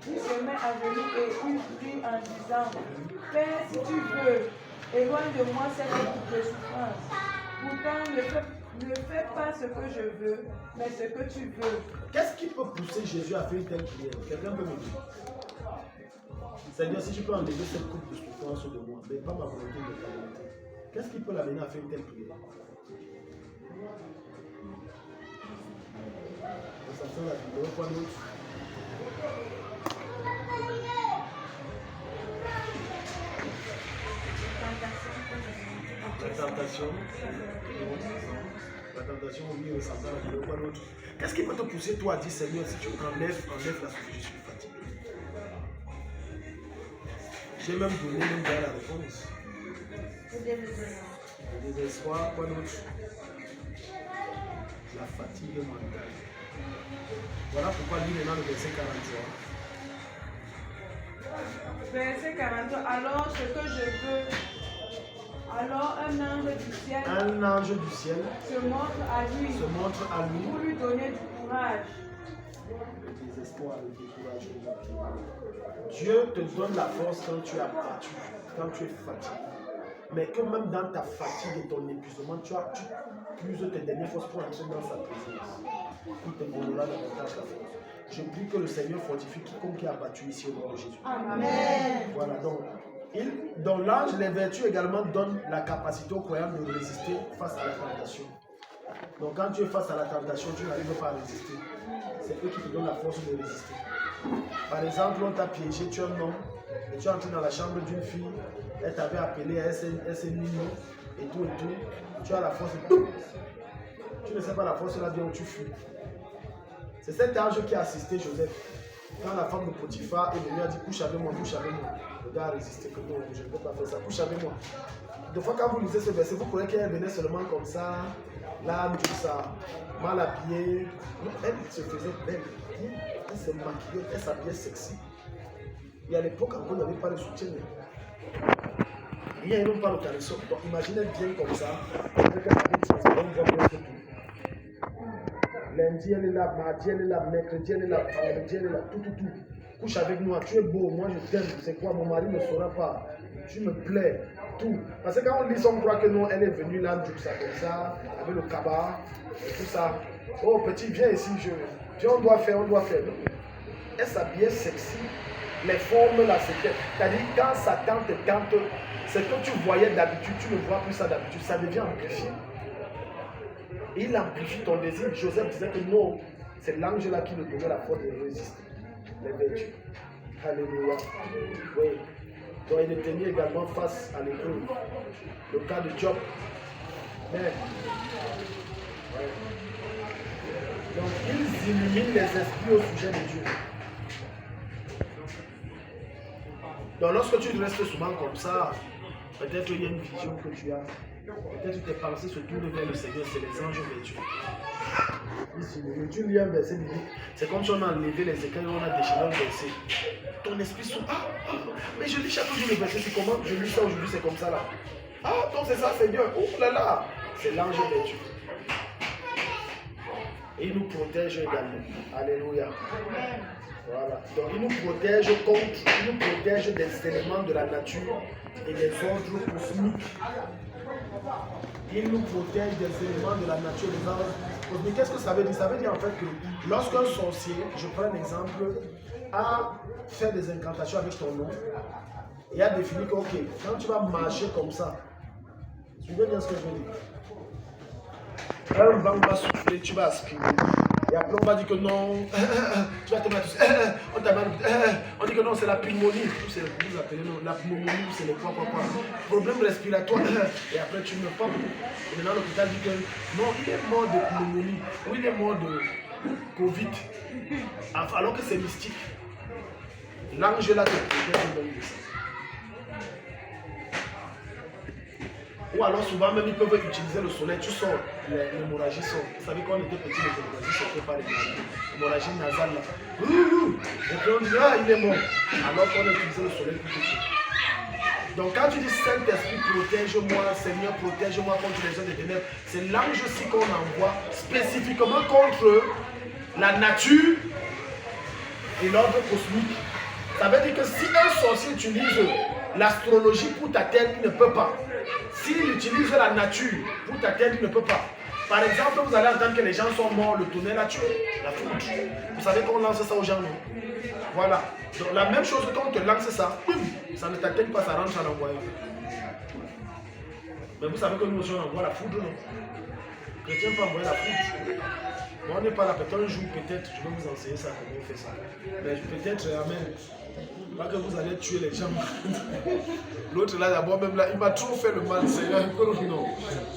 Il se met à genoux et il prie en disant, Père, si tu veux, éloigne de moi cette coupe de souffrance. Pourtant, ne fais pas ce que je veux, mais ce que tu veux. Qu'est-ce qui peut pousser Jésus à faire une telle prière? Quelqu'un peut me dire? Seigneur, si tu peux enlever cette coupe de souffrance de moi, mais pas ma volonté de ta volonté. Qu'est-ce qui peut l'amener à faire une telle prière? Ça sent la vidéo, quoi d'autre? La tentation. La tentation, oui, ressentant la vidéo, quoi d'autre? Qu'est-ce qui peut te pousser, toi, à dire, Seigneur, si tu enlèves la souffrance, je suis fatigué? J'ai même donné même la réponse. Le désespoir, quoi d'autre? La fatigue mentale. Voilà pourquoi lui est dans le verset 43. Verset 43. Alors ce que je veux, alors un ange du ciel se montre à lui pour lui donner du courage. Le désespoir, le découragement. Dieu te donne la force quand tu es abattu, quand tu es fatigué. Mais que même dans ta fatigue et ton épuisement, tu puises tes dernières forces pour entrer dans sa présence. Il te donnera davantage la force. Je prie que le Seigneur fortifie quiconque est abattu ici au nom de Jésus. Amen. Voilà, donc, dans l'ange, les vertus également donnent la capacité aux croyants de résister face à la tentation. Donc quand tu es face à la tentation, tu n'arrives pas à résister. C'est eux qui te donnent la force de résister. Par exemple, on t'a piégé, tu es un homme, et tu es entré dans la chambre d'une fille, elle t'avait appelé, elle s'est mignon, et tout. Tu as la force, tout. Tu ne sais pas la force là bien où tu fuis. C'est cet ange qui a assisté Joseph. Quand la femme de Potiphar est venue, elle a dit couche avec moi, couche avec moi. Le gars a résisté, que non, je ne peux pas faire ça, couche avec moi. Des fois, quand vous lisez ce verset, vous croyez qu'elle venait seulement comme ça, là, tout ça, mal habillée. Non, elle se faisait belle. Elle se maquillait, elle s'habillait sexy. Et à l'époque, encore, il n'y avait pas de soutien. Il n'y avait même pas de caleçon. Donc, imaginez bien comme ça. Lundi, elle est là, mardi, elle est là, mercredi, elle est là, vendredi, elle est là, tout. Couche avec moi, tu es beau, moi je t'aime, c'est quoi, mon mari ne saura pas. Tu me plais, tout. Parce que quand on lit ça, on croit que non, elle est venue là, comme ça, avec le cabas, et tout ça. Oh, petit, viens ici, viens, on doit faire. Elle s'habillait sexy, les formes là, c'était. C'est-à-dire, quand Satan te tente, c'est que tu voyais d'habitude, tu ne vois plus ça d'habitude, ça devient amplifié. Et il amplifie ton désir. Joseph disait que non, c'est l'ange là qui nous donnait la force de résister. Les vertus. Alléluia. Oui. Donc il était mis également face à l'épreuve. Le cas de Job. Mais, ouais. Donc ils illuminent les esprits au sujet de Dieu. Donc lorsque tu restes souvent comme ça, peut-être il y a une vision que tu as. Peut-être tes pensées se tournent vers le Seigneur, c'est les anges vertueux. Tu lis un verset biblique, c'est comme si on a enlevé les écailles, on a déchiré un verset. Ton esprit s'ouvre. Mais je lis chaque jour le verset, c'est comment je lis ça aujourd'hui, c'est comme ça là. Donc c'est ça, Seigneur. Oh là là, c'est l'ange vertueux. Et il nous protège également. Alléluia. Voilà. Donc il nous protège des éléments de la nature et des ordres cosmiques. Il nous protège des éléments de la nature des ordres cosmiques. Qu'est-ce que ça veut dire? Ça veut dire en fait que lorsqu'un sorcier, je prends un exemple, a fait des incantations avec ton nom et a défini que ok, quand tu vas marcher comme ça, suivez bien ce que je veux dire. Un vent va souffler, tu vas aspirer. Et après on va dire que non, tu vas te mettre, on dit que non, c'est la pneumonie. Vous appelez la pneumonie, c'est les quoi. Problème respiratoire. Et après tu meurs pas. Et maintenant l'hôpital dit que non, il est mort de pneumonie. Ou il est mort de Covid. Alors que c'est mystique. L'ange là te protège de ça. Ou alors souvent même ils peuvent utiliser le soleil, tu sors, l'hémorragie sort. Vous savez quand on était petit, les hémorragies sortaient par l'hémorragie nasale là. Et puis on dit il est mort. Alors qu'on a utilisé le soleil pour tout. Donc quand tu dis Saint-Esprit, protège-moi, Seigneur, protège-moi contre les œuvres des ténèbres, c'est l'ange aussi qu'on envoie spécifiquement contre la nature et l'ordre cosmique. Ça veut dire que si un sorcier utilise l'astrologie pour t'atteindre, il ne peut pas. S'il utilise la nature pour t'atteindre, il ne peut pas. Par exemple, vous allez entendre que les gens sont morts, le tonnerre l'a tué, la foudre. Vous savez qu'on lance ça aux gens, non? Voilà. Donc la même chose quand on te lance ça, ça ne t'atteint pas, ça rentre à l'envoyeur. Mais vous savez que nous aussi on envoie la foudre, non? Le chrétien peut envoyer la foudre. Bon, on n'est pas là, peut-être un jour, peut-être, je vais vous enseigner ça, comment on fait ça. Mais peut-être, amen. Pas que vous allez tuer les gens. L'autre là, d'abord, même là, il m'a trop fait le mal, Seigneur. Non.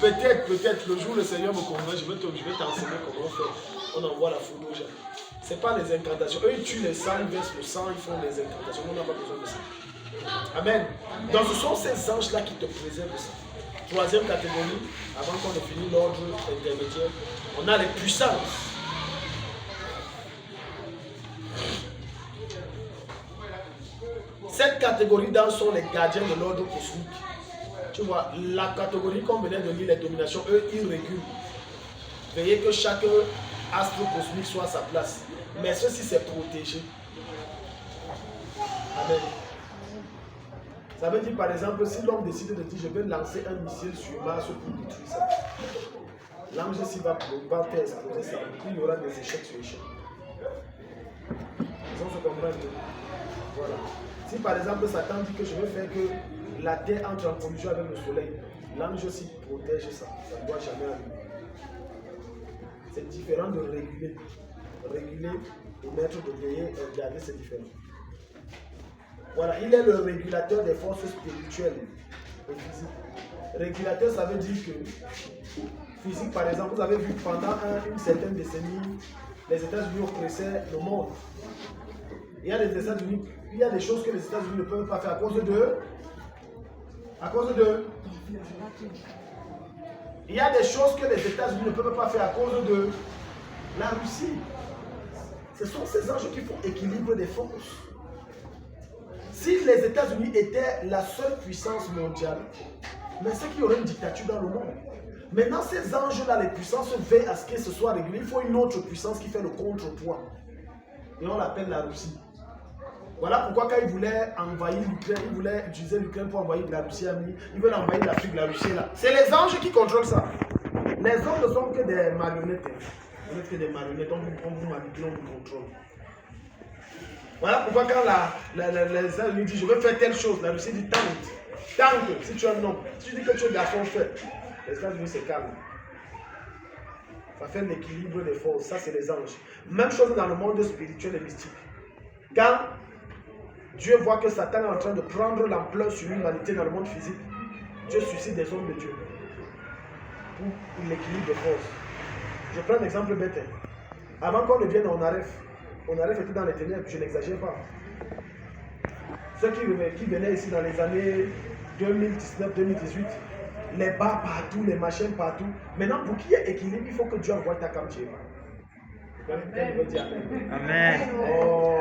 Peut-être, le jour où le Seigneur me convainc, je vais t'enseigner comment on fait. On envoie la foudre aux gens. Ce n'est pas les incantations. Eux, ils tuent les sangs, ils versent le sang, ils font les incantations. On n'a pas besoin de ça. Amen. Donc, ce sont ces anges-là qui te préservent de ça. Troisième catégorie, avant qu'on ait fini l'ordre intermédiaire, on a les puissances. Cette catégorie d'anges sont les gardiens de l'ordre cosmique. Tu vois, la catégorie qu'on venait de lire, les dominations, eux, ils régulent. Veillez que chaque astre cosmique soit à sa place. Mais ceci, c'est protégé. Amen. Ça veut dire, par exemple, si l'homme décide de dire, je vais lancer un missile sur Mars pour détruire ça. L'ange, s'il va faire exploser ça, il y aura des échecs sur échecs. Ils ont se comprendre. Voilà. Si par exemple Satan dit que je veux faire que la terre entre en collision avec le soleil, l'ange aussi protège ça. Ça ne doit jamais arriver. C'est différent de réguler. Réguler et mettre de veiller et regarder, c'est différent. Voilà, il est le régulateur des forces spirituelles et physiques. Régulateur, ça veut dire que physique, par exemple, vous avez vu pendant une certaine décennie, les États-Unis oppressaient le monde. Il y a des États-Unis, il y a des choses que les États-Unis ne peuvent pas faire à cause de. Il y a des choses que les États-Unis ne peuvent pas faire à cause de la Russie. Ce sont ces enjeux qui font équilibre des forces. Si les États-Unis étaient la seule puissance mondiale, mais c'est qu'il y aurait une dictature dans le monde. Maintenant, ces enjeux-là, les puissances veillent à ce que ce soit régulé. Il faut une autre puissance qui fait le contrepoids. Et on l'appelle la Russie. Voilà pourquoi quand ils voulaient envahir l'Ukraine, ils voulaient utiliser l'Ukraine pour envahir la Russie, ils veulent envahir l'Afrique, la Russie là. C'est les anges qui contrôlent ça. Les hommes ne sont que des marionnettes. Vous n'êtes que des marionnettes, on vous manipule, on vous contrôle. Voilà pourquoi quand les États-Unis disent je veux faire telle chose, la Russie dit tente, si tu es un homme. Si tu dis que tu es garçon, fais. Les États-Unis se calment. Ça fait l'équilibre des forces, ça c'est les anges. Même chose dans le monde spirituel et mystique. Quand Dieu voit que Satan est en train de prendre l'ampleur sur l'humanité dans le monde physique, Dieu suscite des hommes de Dieu pour l'équilibre des forces. Je prends un exemple bête. Avant qu'on ne vienne en Onaref était dans les ténèbres, je n'exagère pas. Ceux qui venaient ici dans les années 2019-2018, les bas partout, les machins partout. Maintenant, pour qu'il y ait équilibre, il faut que Dieu envoie ta camtier. Amen. Oh.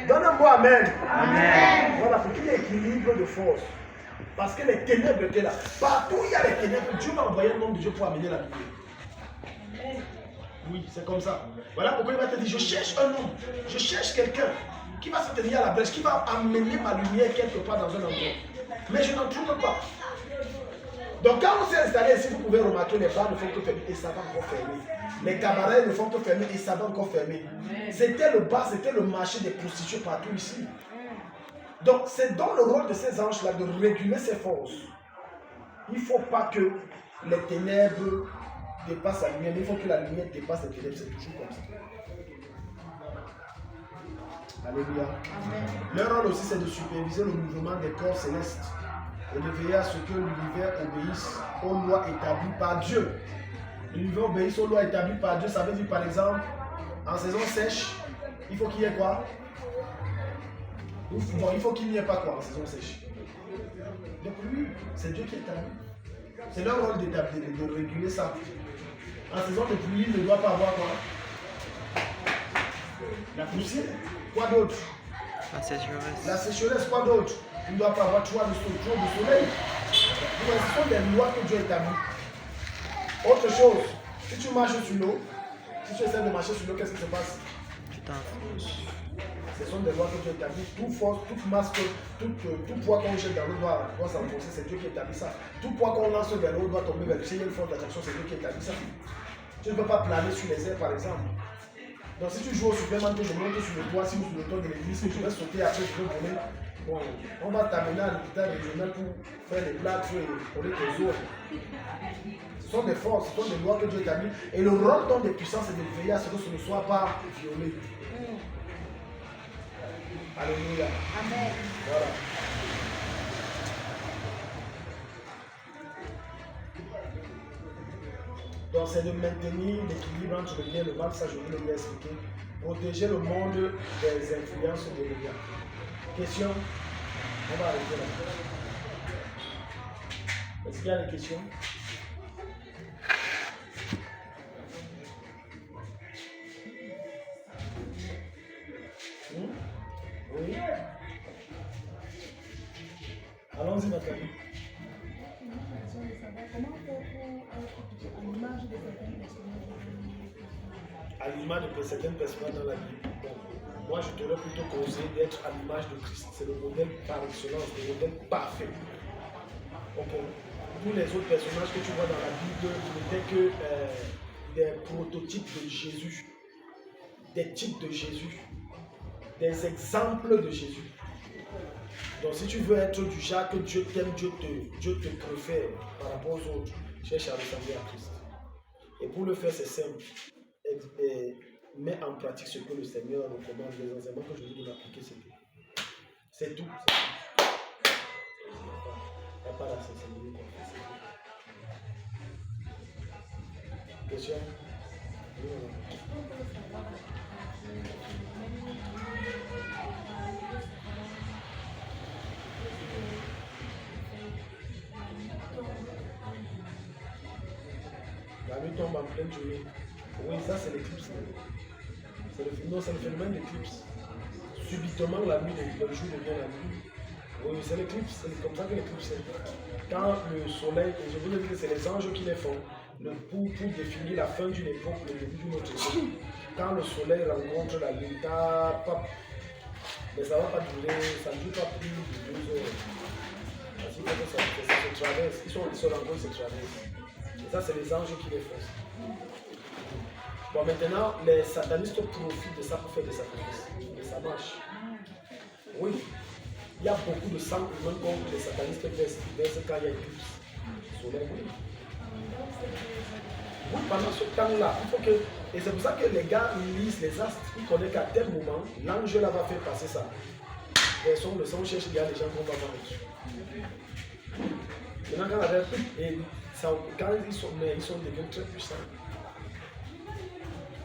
Donne un mot amen. Amen. Voilà, pour qu'il y ait équilibre de force. Parce que les ténèbres étaient là. Partout où il y a les ténèbres, Dieu va envoyer un homme de Dieu pour amener la lumière. Oui, c'est comme ça. Voilà pourquoi il va te dire, je cherche un homme, je cherche quelqu'un qui va se tenir à la brèche, qui va amener ma lumière quelque part dans un endroit. Mais je n'en trouve pas. Donc quand on s'est installé ici, vous pouvez remarquer les bars ne font que fermer et ça va encore fermer. Les cabarets ne font que fermer et ça va encore fermer. C'était le bar, c'était le marché des prostituées partout ici. Donc c'est dans le rôle de ces anges-là de réguler ces forces. Il ne faut pas que les ténèbres dépassent la lumière, mais il faut que la lumière dépasse les ténèbres, c'est toujours comme ça. Alléluia. Leur rôle aussi c'est de superviser le mouvement des corps célestes et de veiller à ce que l'univers obéisse aux lois établies par Dieu. L'univers obéisse aux lois établies par Dieu, ça veut dire par exemple, en saison sèche, il faut qu'il y ait quoi? Bon, il faut qu'il n'y ait pas quoi en saison sèche. Donc lui, c'est Dieu qui établit. C'est leur rôle d'établir, de réguler ça. En saison de pluie, il ne doit pas avoir quoi? La poussière. Quoi d'autre? La sécheresse. La sécheresse, quoi d'autre? Tu ne dois pas avoir trop de soleil. Donc, ce sont des lois que Dieu établit. Autre chose, si tu marches sur l'eau, si tu essaies de marcher sur l'eau, qu'est-ce qui se passe? Tu t'enfonces. Ce sont des lois que Dieu établit. Toute force, toute masse, tout poids qu'on jette dans l'eau doit s'enfoncer. C'est Dieu qui établit ça. Tout poids qu'on lance vers l'eau doit tomber vers le ciel. Il y a une force d'attraction, c'est Dieu qui établit ça. Tu ne peux pas planer sur les airs, par exemple. Donc si tu joues au Superman, que je monte sur le toit, si ou sur le toit de l'église, que je vais sauter après, je vais voler. Bon, on va t'amener à l'hôpital régional pour faire des plâtres et coller tes os. Ce sont des forces, ce sont des lois que Dieu établit. Et le rôle donc des puissances, c'est de veiller à ce que ce ne soit pas violé. Alléluia. Amen. Voilà. Donc c'est de maintenir l'équilibre entre le bien et le mal, ça je vous l'ai expliqué. Protéger le monde des influences délégantes. Question? On va arrêter là. Est-ce qu'il y a des questions? Oui. Allons-y, Nathalie. Comment faire pour à l'image de certaines personnes? À l'image de certaines personnes dans la Bible. Bon, moi, je t'aurais plutôt conseillé d'être à l'image de Christ. C'est le modèle par excellence, le modèle parfait. Donc, tous les autres personnages que tu vois dans la Bible n'étaient que des prototypes de Jésus, des types de Jésus, des exemples de Jésus. Donc, si tu veux être du genre que Dieu t'aime, Dieu te préfère par rapport aux autres, cherche à ressembler à Christ. Et pour le faire, c'est simple. Mets en pratique ce que le Seigneur recommande, les enseignements que je vous donne appliquer, c'est tout. C'est tout. Il n'y a pas la sensibilité. Question? La nuit tombe en pleine journée. Oui, ça c'est l'éclipse. Non, c'est le phénomène d'éclipse. Subitement, la nuit, le jour devient la nuit. Oui, c'est l'éclipse, c'est comme ça que l'éclipse est. Quand le soleil, et je vous le dis que c'est les anges qui les font, pour définir la fin d'une époque, le début d'une autre époque. Quand le soleil rencontre la lune, mais ça ne va pas durer, ça ne dure pas plus de 2 heures. Parce que ça se traverse, ils se rencontrent, se traversent. Et ça, c'est les anges qui les font. Bon, maintenant, les satanistes profitent de ça pour faire des sacrifices. Et ça marche. Oui. Il y a beaucoup de sang humain contre les satanistes versent quand il y a éclipse. Soleil, oui. Oui, pendant ce temps-là, il faut que. Et c'est pour ça que les gars lisent les astres. Ils connaissent qu'à tel moment, l'ange là va faire passer ça. Version le sang cherche, il y a des gens qu'on va voir dessus. Maintenant, quand ils sont devenus très puissants.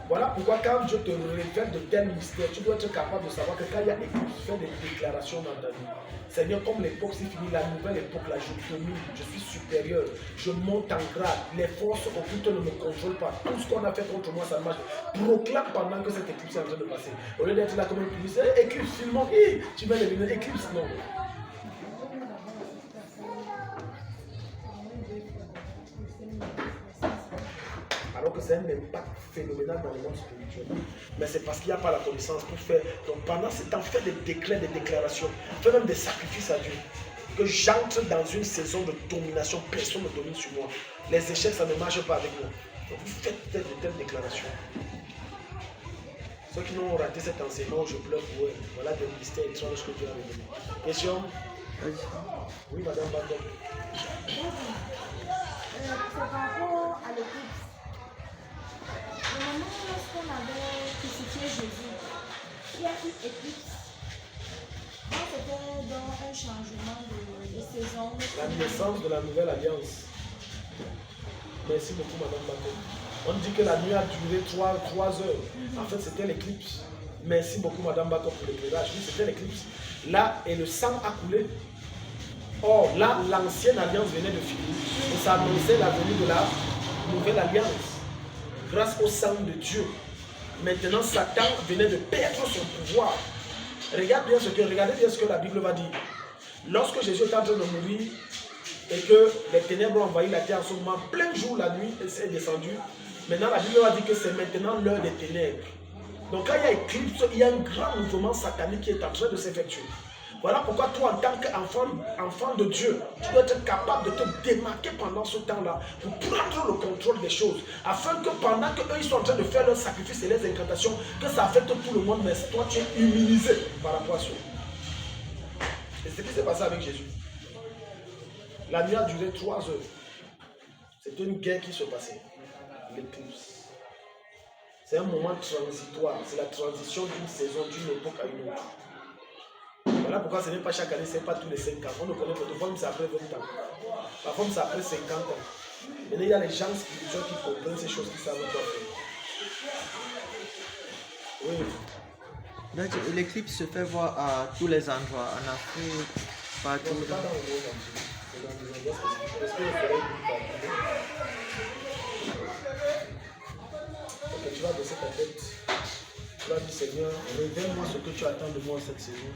Voilà pourquoi quand Dieu te révèle de tels mystères, tu dois être capable de savoir que quand il y a éclipse, fais des déclarations dans ta vie. Seigneur, comme l'époque s'est finie, la nouvelle époque, là, je domine, je suis supérieur, je monte en grade, les forces occultes ne me contrôlent pas. Tout ce qu'on a fait contre moi, ça marche. Proclame pendant que cette éclipse est en train de passer. Au lieu d'être là comme un public, éclipse, filmons, tu mets les lunettes, éclipse, non. Alors que c'est un impact phénoménal dans le monde spirituel. Mais c'est parce qu'il n'y a pas la connaissance pour faire. Donc pendant ce temps, fais des déclats, des déclarations, fais même des sacrifices à Dieu. Que j'entre dans une saison de domination, personne ne domine sur moi. Les échecs, ça ne marche pas avec moi. Donc vous faites de telles déclarations. Ceux qui n'ont raté cet enseignement, je pleure pour eux. Voilà des mystères étranges que Dieu a révélés. Question? Oui, madame Baton. C'est par rapport à l'éclipse. Le moment lorsqu'on avait crucifié Jésus, il y a eu éclipse. Donc c'était dans un changement de saison. La naissance de la nouvelle alliance. Merci beaucoup, madame Baton. On dit que la nuit a duré 3 heures. En fait, c'était l'éclipse. Merci beaucoup, madame Baton, pour l'éclairage. Oui, c'était l'éclipse. Là, et le sang a coulé. Or, là, l'ancienne alliance venait de finir. Et ça annonçait la venue de la nouvelle alliance. Grâce au sang de Dieu. Maintenant, Satan venait de perdre son pouvoir. Regardez bien ce que la Bible va dire. Lorsque Jésus est en train de mourir et que les ténèbres ont envahi la terre en ce moment, plein jour, la nuit, est descendu. Maintenant, la Bible va dire que c'est maintenant l'heure des ténèbres. Donc quand il y a éclipse, il y a un grand mouvement satanique qui est en train de s'effectuer. Voilà pourquoi toi, en tant qu'enfant de Dieu, tu dois être capable de te démarquer pendant ce temps-là pour prendre le contrôle des choses. Afin que pendant qu'eux ils sont en train de faire leurs sacrifices et les incantations, que ça affecte tout le monde, mais toi tu es immunisé par rapport à ça. Et c'est ce qui s'est passé avec Jésus. La nuit a duré 3 heures. C'était une guerre qui se passait. L'éclipse. C'est un moment transitoire. C'est la transition d'une saison, d'une époque à une autre. Voilà pourquoi ce n'est pas chaque année, ce n'est pas tous les 5 ans. On ne connaît pas. Parfois, c'est après 20 ans. Parfois, c'est après 50 ans. Maintenant, il y a les gens spirituels qui comprennent ces choses, qui savent quoi faire. Oui. Donc, l'éclipse se fait voir à tous les endroits, en Afrique, partout. Non, c'est pas dans le monde entier. C'est dans des endroits spécifiques. Parce que le soleil brille partout. Ok, tu vas baisser ta tête. Tu vas dire, Seigneur, révèle-moi ce que tu attends de moi cette saison.